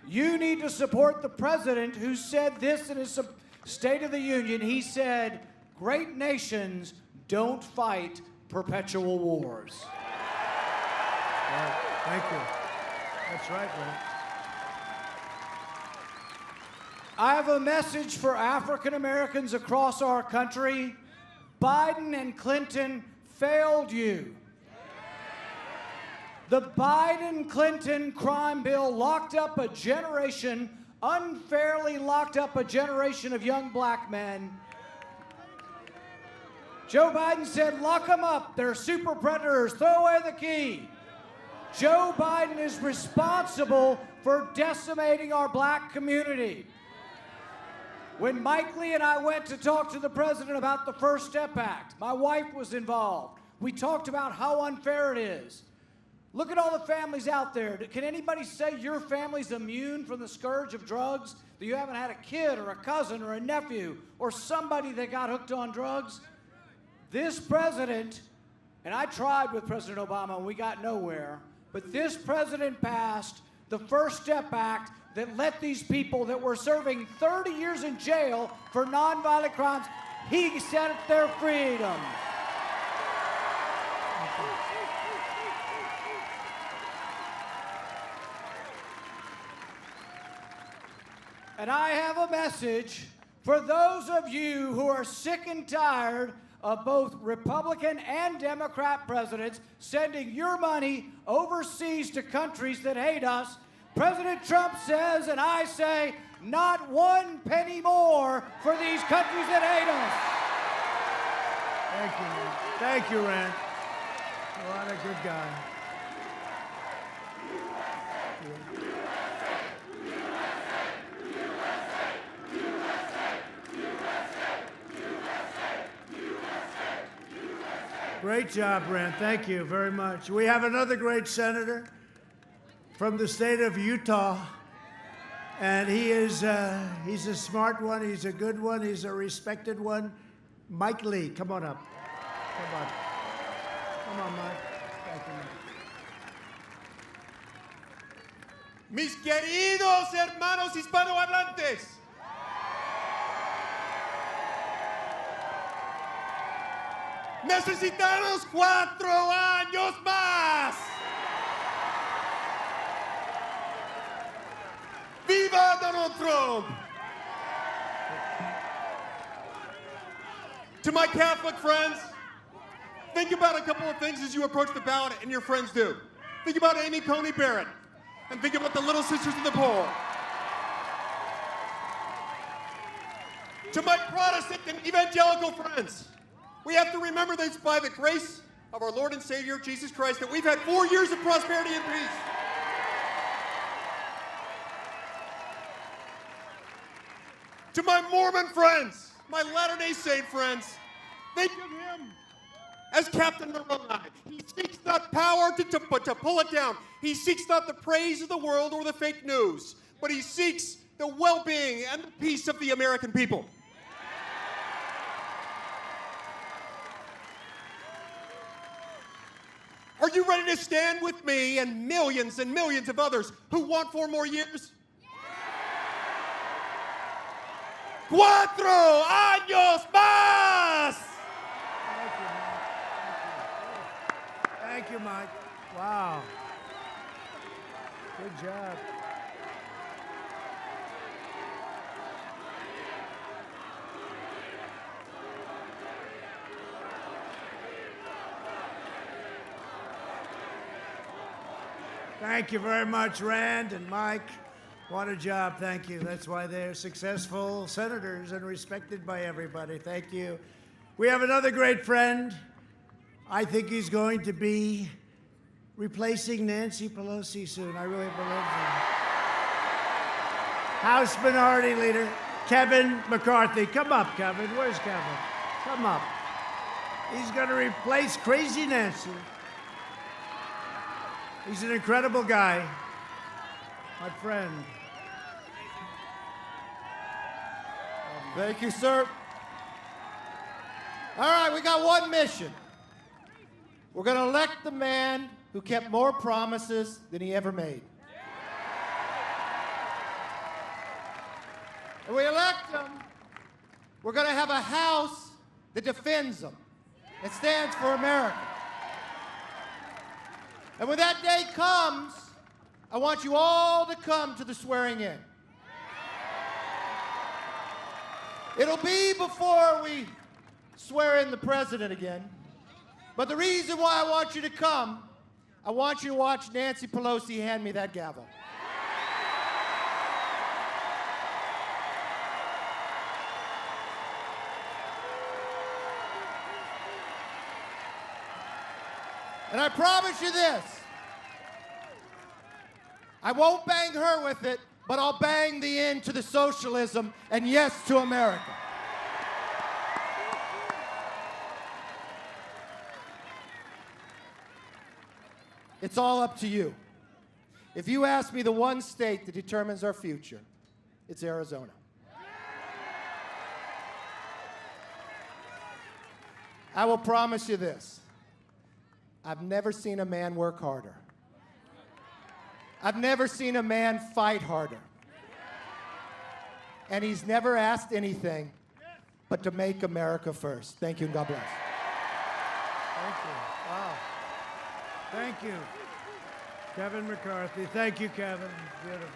Speaker 13: you need to support the president who said this in his State of the Union. He said, "Great nations don't fight perpetual wars."
Speaker 1: Right. Thank you. That's right, Brent.
Speaker 13: I have a message for African Americans across our country. Biden and Clinton failed you. The Biden-Clinton crime bill locked up a generation, unfairly locked up a generation of young black men. Joe Biden said, lock them up. They're super predators. Throw away the key. Joe Biden is responsible for decimating our black community. When Mike Lee and I went to talk to the president about the First Step Act, my wife was involved. We talked about how unfair it is. Look at all the families out there. Can anybody say your family's immune from the scourge of drugs? That you haven't had a kid or a cousin or a nephew or somebody that got hooked on drugs? This president, and I tried with President Obama and we got nowhere, but this president passed the First Step Act that let these people that were serving 30 years in jail for nonviolent crimes, he set their freedom. And I have a message for those of you who are sick and tired of both Republican and Democrat presidents sending your money overseas to countries that hate us. President Trump says, and I say, not one penny more for these countries that hate us.
Speaker 1: Thank you, man. Thank you, Rand. What a good guy. Great job, Rand. Thank you very much. We have another great senator from the state of Utah, and he's a smart one. He's a good one. He's a respected one. Mike Lee, come on up. Come on. Come on, Mike. Thank you, Mike.
Speaker 14: Mis queridos hermanos hispanohablantes, necesitamos 4 años más. ¡Viva Donald Trump! To my Catholic friends, think about a couple of things as you approach the ballot, and your friends do. Think about Amy Coney Barrett, and think about the Little Sisters of the Poor. To my Protestant and evangelical friends, we have to remember that it's by the grace of our Lord and Savior, Jesus Christ, that we've had 4 years of prosperity and peace. To my Mormon friends, my Latter-day Saint friends, think of him as Captain Moroni. He seeks not power but to pull it down. He seeks not the praise of the world or the fake news, but he seeks the well-being and the peace of the American people. Are you ready to stand with me and millions of others who want 4 more years? 4 años más!
Speaker 1: Thank you, Mike. Wow. Good job. Thank you very much, Rand and Mike. What a job. Thank you. That's why they're successful senators and respected by everybody. Thank you. We have another great friend. I think he's going to be replacing Nancy Pelosi soon. I really believe that. House Minority Leader Kevin McCarthy. Come up, Kevin. Where's Kevin? Come up. He's going to replace Crazy Nancy. He's an incredible guy, my friend.
Speaker 13: Thank you, sir. All right, we got one mission. We're going to elect the man who kept more promises than he ever made. And we elect him, we're going to have a House that defends him. It stands for America. And when that day comes, I want you all to come to the swearing in. It'll be before we swear in the president again. But the reason why I want you to come, I want you to watch Nancy Pelosi hand me that gavel. And I promise you this, I won't bang her with it, but I'll bang the end to the socialism and yes to America.
Speaker 15: It's all up to you. If you ask me the one state that determines our future, it's Arizona. I will promise you this. I've never seen a man work harder. I've never seen a man fight harder. And he's never asked anything but to make America first. Thank you, and God bless.
Speaker 1: Thank you. Wow. Thank you. Kevin McCarthy. Thank you, Kevin. Beautiful.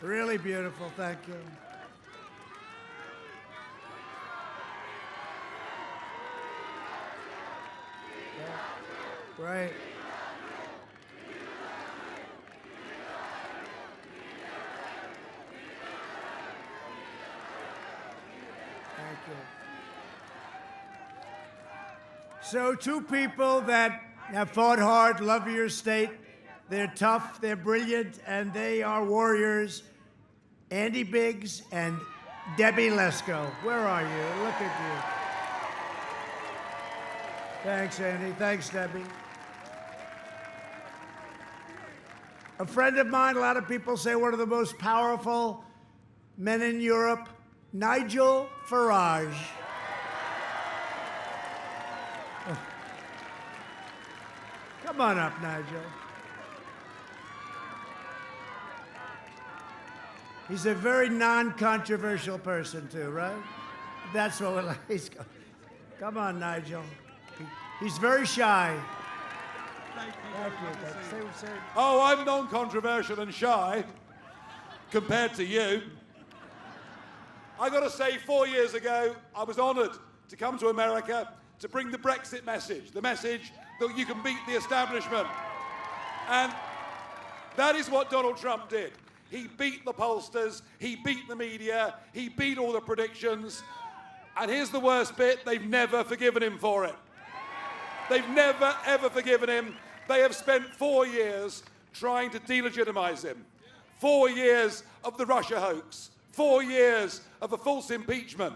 Speaker 1: Really beautiful. Thank you. Yeah. Right. Thank you. So, two people that have fought hard, love your state. They're tough, they're brilliant, and they are warriors. Andy Biggs and Debbie Lesko. Where are you? Look at you. Thanks, Andy. Thanks, Debbie. A friend of mine, a lot of people say one of the most powerful men in Europe, Nigel Farage. Come on up, Nigel. He's a very non-controversial person, too, right? That's what we're like. Come on, Nigel. He's very shy. Thank you.
Speaker 16: Oh, I'm non-controversial and shy compared to you. I got to say, 4 years ago, I was honored to come to America to bring the Brexit message, the message that you can beat the establishment. And that is what Donald Trump did. He beat the pollsters, he beat the media, he beat all the predictions. And here's the worst bit, they've never forgiven him for it. They've never, ever forgiven him. They have spent 4 years trying to delegitimize him. 4 years of the Russia hoax. 4 years of a false impeachment.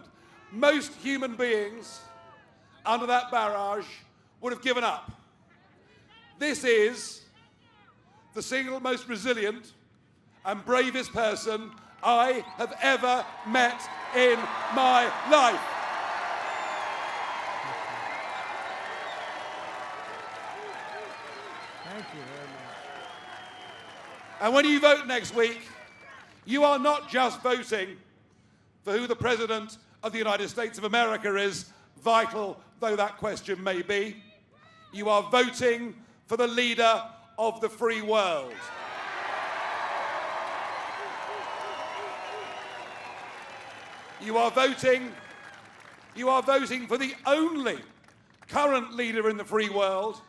Speaker 16: Most human beings under that barrage would have given up. This is the single most resilient and bravest person I have ever met in my life.
Speaker 1: Thank you very much.
Speaker 16: And when you vote next week, you are not just voting for who the President of the United States of America is, vital though that question may be. You are voting for the leader of the free world. You are voting for the only current leader in the free world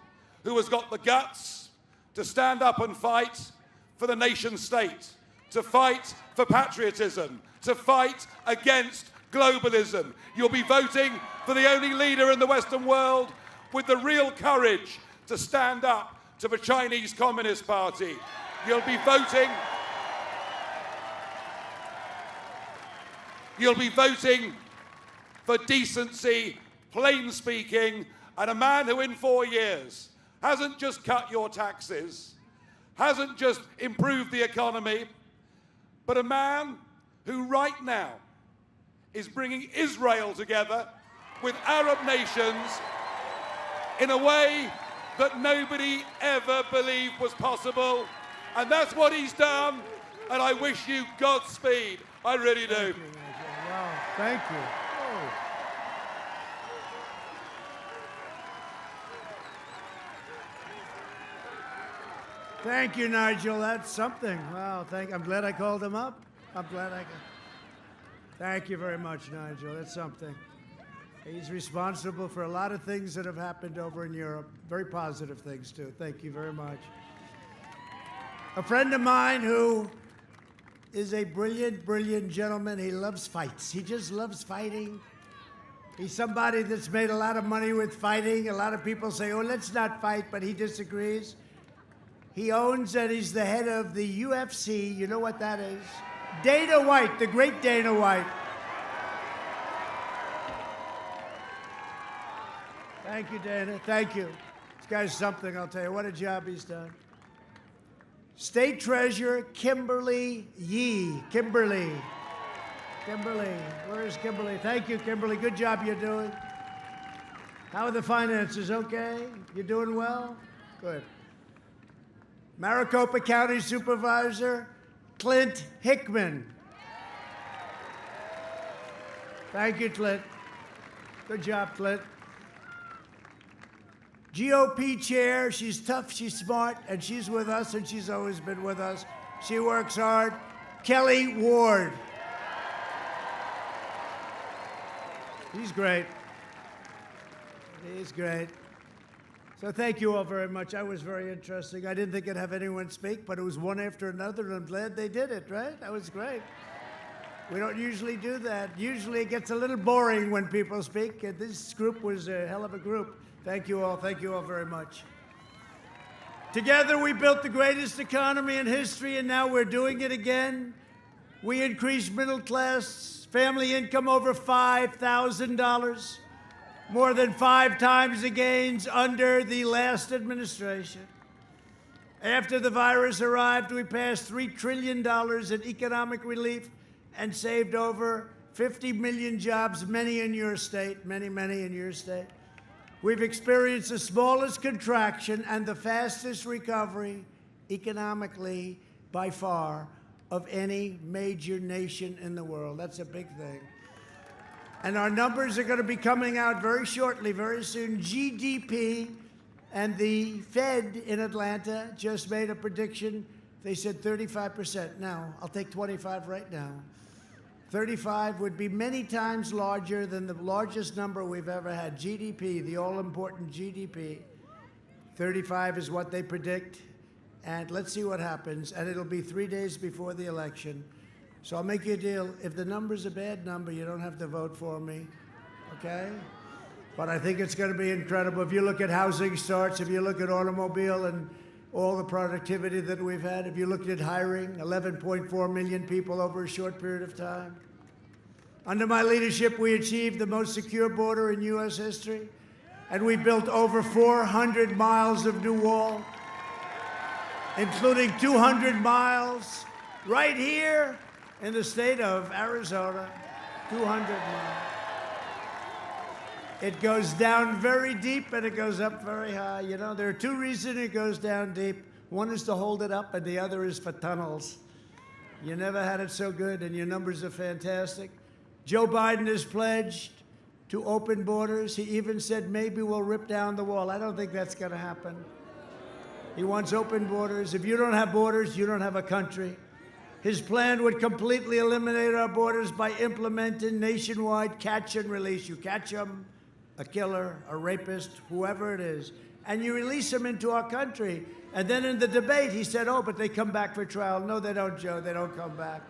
Speaker 16: who has got the guts to stand up and fight for the nation state, to fight for patriotism, to fight against globalism. You'll be voting for the only leader in the Western world with the real courage to stand up to the Chinese Communist Party. You'll be voting for decency, plain speaking, and a man who in 4 years hasn't just cut your taxes, hasn't just improved the economy, but a man who right now is bringing Israel together with Arab nations in a way that nobody ever believed was possible. And that's what he's done, and I wish you Godspeed. I really do.
Speaker 1: Thank you, wow, thank you. Oh. Thank you, Nigel. That's something. Wow, I'm glad I called him up. I'm glad I could. Thank you very much, Nigel. That's something. He's responsible for a lot of things that have happened over in Europe. Very positive things, too. Thank you very much. A friend of mine who is a brilliant, brilliant gentleman. He loves fights. He just loves fighting. He's somebody that's made a lot of money with fighting. A lot of people say, oh, let's not fight, but he disagrees. He owns and he's the head of the UFC. You know what that is? Dana White, the great Dana White. Thank you, Dana. Thank you. This guy's something, I'll tell you. What a job he's done. State Treasurer Kimberly Yee. Kimberly. Where is Kimberly? Thank you, Kimberly. Good job you're doing. How are the finances? Okay? You're doing well? Good. Maricopa County Supervisor Clint Hickman. Thank you, Clint. Good job, Clint. GOP chair, she's tough, she's smart, and she's with us, and she's always been with us. She works hard. Kelly Ward. He's great. He's great. So thank you all very much. That was very interesting. I didn't think I'd have anyone speak, but it was one after another, and I'm glad they did it, right? That was great. We don't usually do that. Usually it gets a little boring when people speak. This group was a hell of a group. Thank you all. Thank you all very much. Together we built the greatest economy in history, and now we're doing it again. We increased middle class family income over $5,000, more than 5 times the gains under the last administration. After the virus arrived, we passed $3 trillion in economic relief and saved over 50 million jobs, many in your state, many in your state. We've experienced the smallest contraction and the fastest recovery economically by far of any major nation in the world. That's a big thing. And our numbers are going to be coming out very shortly, very soon. GDP, and the Fed in Atlanta just made a prediction. They said 35%. Now, I'll take 25 right now. 35 would be many times larger than the largest number we've ever had. GDP, the all-important GDP. 35 is what they predict. And let's see what happens. And it'll be 3 days before the election. So I'll make you a deal. If the number's a bad number, you don't have to vote for me, okay? But I think it's going to be incredible. If you look at housing starts, if you look at automobile and all the productivity that we've had, if you looked at hiring, 11.4 million people over a short period of time. Under my leadership, we achieved the most secure border in U.S. history, and we built over 400 miles of new wall, including 200 miles right here in the state of Arizona, 200 miles. It goes down very deep and it goes up very high. You know, there are 2 reasons it goes down deep. One is to hold it up, and the other is for tunnels. You never had it so good, and your numbers are fantastic. Joe Biden has pledged to open borders. He even said maybe we'll rip down the wall. I don't think that's going to happen. He wants open borders. If you don't have borders, you don't have a country. His plan would completely eliminate our borders by implementing nationwide catch and release. You catch them, a killer, a rapist, whoever it is, and you release them into our country. And then in the debate, he said, oh, but they come back for trial. No, they don't, Joe. They don't come back.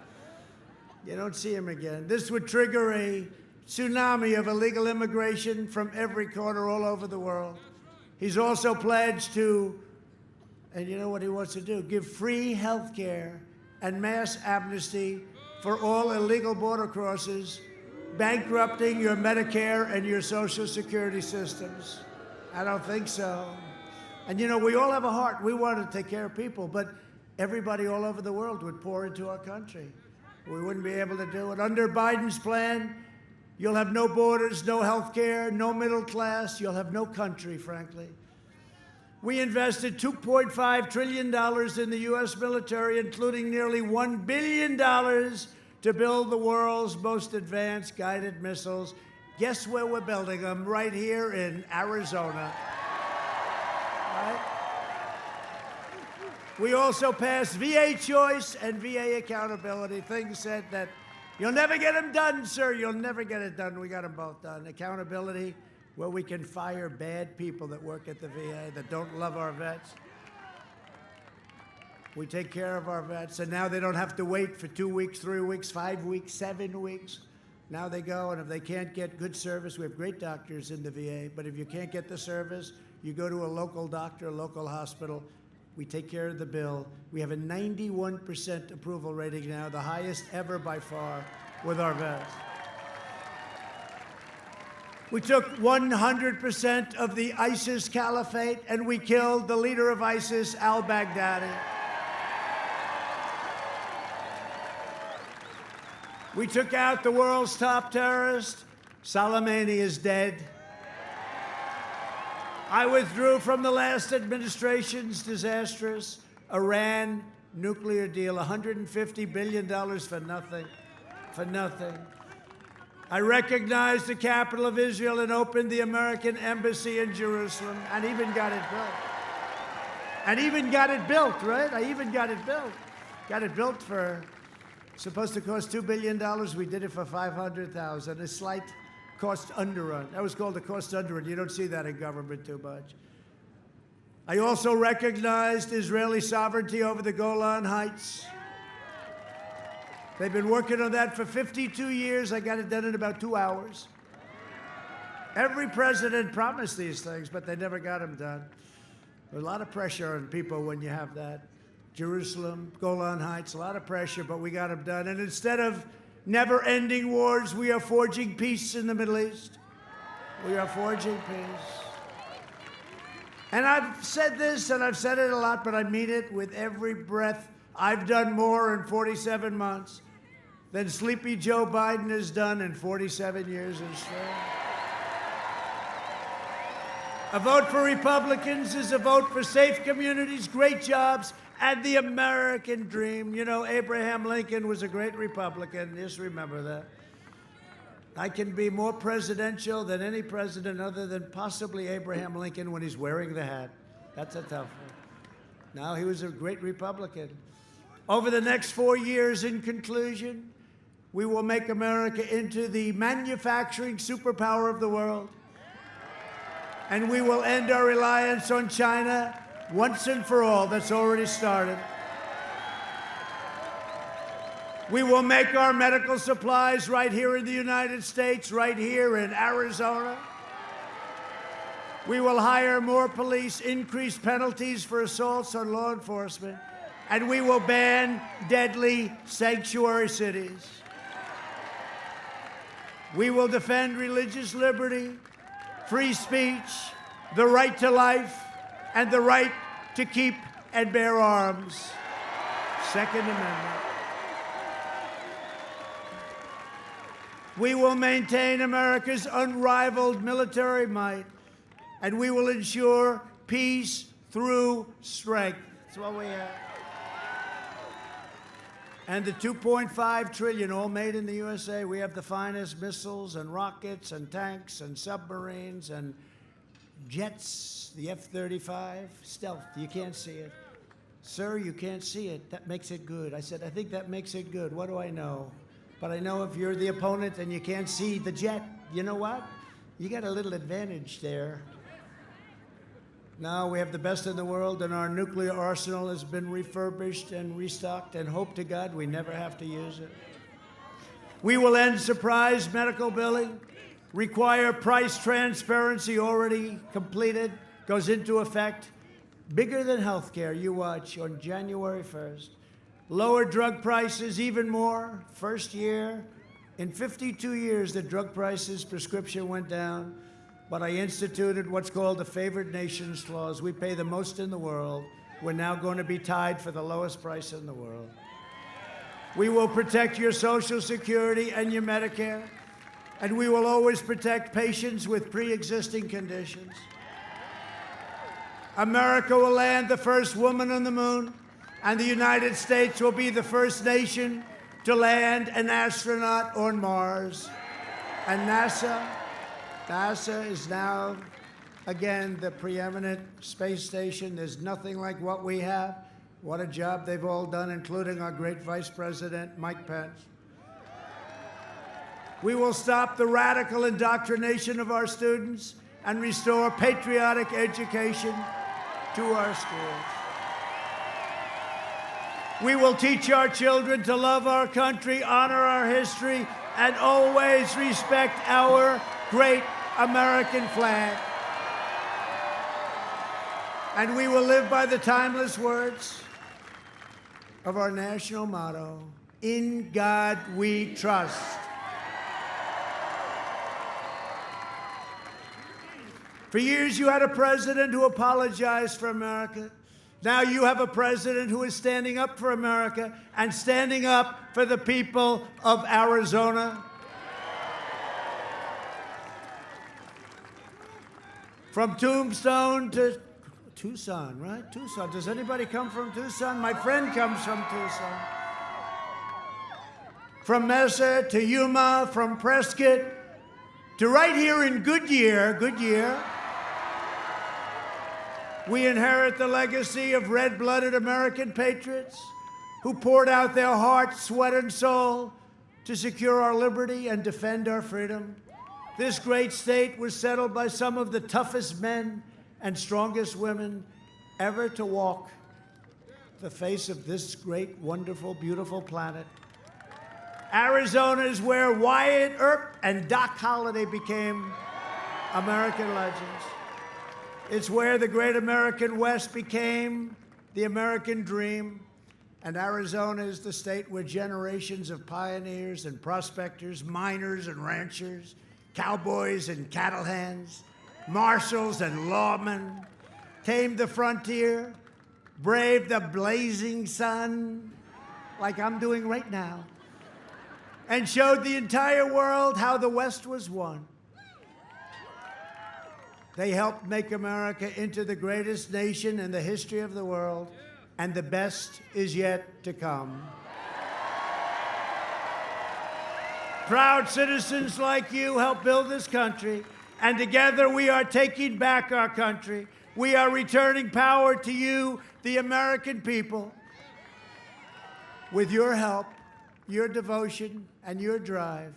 Speaker 1: You don't see them again. This would trigger a tsunami of illegal immigration from every corner all over the world. He's also pledged to, and you know what he wants to do, give free health care and mass amnesty for all illegal border crossers, bankrupting your Medicare and your Social Security systems. I don't think so. And you know, we all have a heart. We want to take care of people, but everybody all over the world would pour into our country. We wouldn't be able to do it. Under Biden's plan, you'll have no borders, no health care, no middle class. You'll have no country, frankly. We invested $2.5 trillion in the U.S. military, including nearly $1 billion to build the world's most advanced guided missiles. Guess where we're building them? Right here in Arizona. Right? We also passed VA choice and VA accountability. Things said that you'll never get them done, sir. You'll never get it done. We got them both done. Accountability, where we can fire bad people that work at the VA that don't love our vets. We take care of our vets, and now they don't have to wait for 2 weeks, 3 weeks, 5 weeks, 7 weeks. Now they go, and if they can't get good service, we have great doctors in the VA, but if you can't get the service, you go to a local doctor, a local hospital. We take care of the bill. We have a 91% approval rating now, the highest ever by far with our vets. We took 100% of the ISIS caliphate, and we killed the leader of ISIS, al-Baghdadi. We took out the world's top terrorist. Soleimani is dead. I withdrew from the last administration's disastrous Iran nuclear deal, $150 billion for nothing, for nothing. I recognized the capital of Israel and opened the American embassy in Jerusalem and even got it built. And even got it built, right? I even got it built. Got it built for, supposed to cost $2 billion. We did it for $500,000, a slight cost underrun. That was called a cost underrun. You don't see that in government too much. I also recognized Israeli sovereignty over the Golan Heights. They've been working on that for 52 years. I got it done in about 2 hours. Every president promised these things, but they never got them done. There's a lot of pressure on people when you have that. Jerusalem, Golan Heights, a lot of pressure, but we got them done. And instead of never-ending wars, we are forging peace in the Middle East. We are forging peace. And I've said this, and I've said it a lot, but I mean it with every breath. I've done more in 47 months than Sleepy Joe Biden has done in 47 years in straight. A vote for Republicans is a vote for safe communities, great jobs, and the American dream. You know, Abraham Lincoln was a great Republican. Just remember that. I can be more presidential than any president other than possibly Abraham Lincoln when he's wearing the hat. That's a tough one. No, he was a great Republican. Over the next 4 years, in conclusion, we will make America into the manufacturing superpower of the world. And we will end our reliance on China once and for all. That's already started. We will make our medical supplies right here in the United States, right here in Arizona. We will hire more police, increase penalties for assaults on law enforcement, and we will ban deadly sanctuary cities. We will defend religious liberty, free speech, the right to life, and the right to keep and bear arms. Second Amendment. We will maintain America's unrivaled military might, and we will ensure peace through strength. That's what we have. And the $2.5 trillion, all made in the USA. We have the finest missiles and rockets and tanks and submarines and jets, the F-35, stealth. You can't see it. Sir, you can't see it. That makes it good. I said, I think that makes it good. What do I know? But I know if you're the opponent and you can't see the jet, you know what? You got a little advantage there. Now we have the best in the world, and our nuclear arsenal has been refurbished and restocked, and hope to God we never have to use it. We will end surprise medical billing, require price transparency already completed, goes into effect, bigger than health care, you watch, on January 1st. Lower drug prices even more, first year. In 52 years, the drug prices prescription went down. But I instituted what's called the favored nations clause. We pay the most in the world. We're now going to be tied for the lowest price in the world. We will protect your Social Security and your Medicare, and we will always protect patients with pre-existing conditions. America will land the first woman on the moon, and the United States will be the first nation to land an astronaut on Mars. And NASA is now, again, the preeminent space station. There's nothing like what we have. What a job they've all done, including our great Vice President, Mike Pence. We will stop the radical indoctrination of our students and restore patriotic education to our schools. We will teach our children to love our country, honor our history, and always respect our great American flag. And we will live by the timeless words of our national motto, "In God we trust." For years, you had a president who apologized for America. Now you have a president who is standing up for America and standing up for the people of Arizona. From Tombstone to Tucson, right? Tucson. Does anybody come from Tucson? My friend comes from Tucson. From Mesa to Yuma, from Prescott to right here in Goodyear, we inherit the legacy of red-blooded American patriots who poured out their heart, sweat, and soul to secure our liberty and defend our freedom. This great state was settled by some of the toughest men and strongest women ever to walk the face of this great, wonderful, beautiful planet. Arizona is where Wyatt Earp and Doc Holliday became American legends. It's where the great American West became the American dream. And Arizona is the state where generations of pioneers and prospectors, miners and ranchers, cowboys and cattle hands, marshals and lawmen tamed the frontier, braved the blazing sun, like I'm doing right now, and showed the entire world how the West was won. They helped make America into the greatest nation in the history of the world, and the best is yet to come. Proud citizens like you help build this country, and together we are taking back our country. We are returning power to you, the American people. With your help, your devotion, and your drive,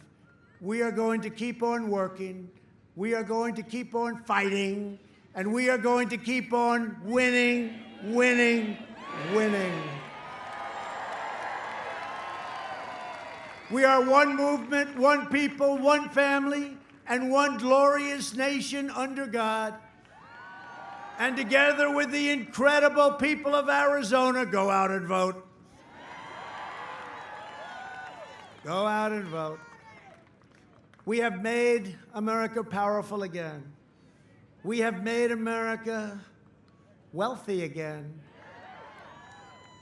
Speaker 1: we are going to keep on working. We are going to keep on fighting, and we are going to keep on winning, winning, winning. We are one movement, one people, one family, and one glorious nation under God. And together with the incredible people of Arizona, go out and vote. Go out and vote. We have made America powerful again. We have made America wealthy again.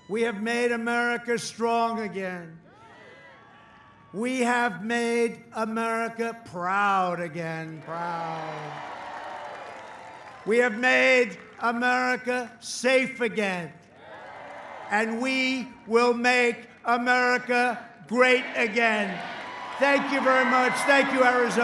Speaker 1: We have made America strong again. We have made America proud again, proud. We have made America safe again. And we will make America great again. Thank you very much. Thank you, Arizona.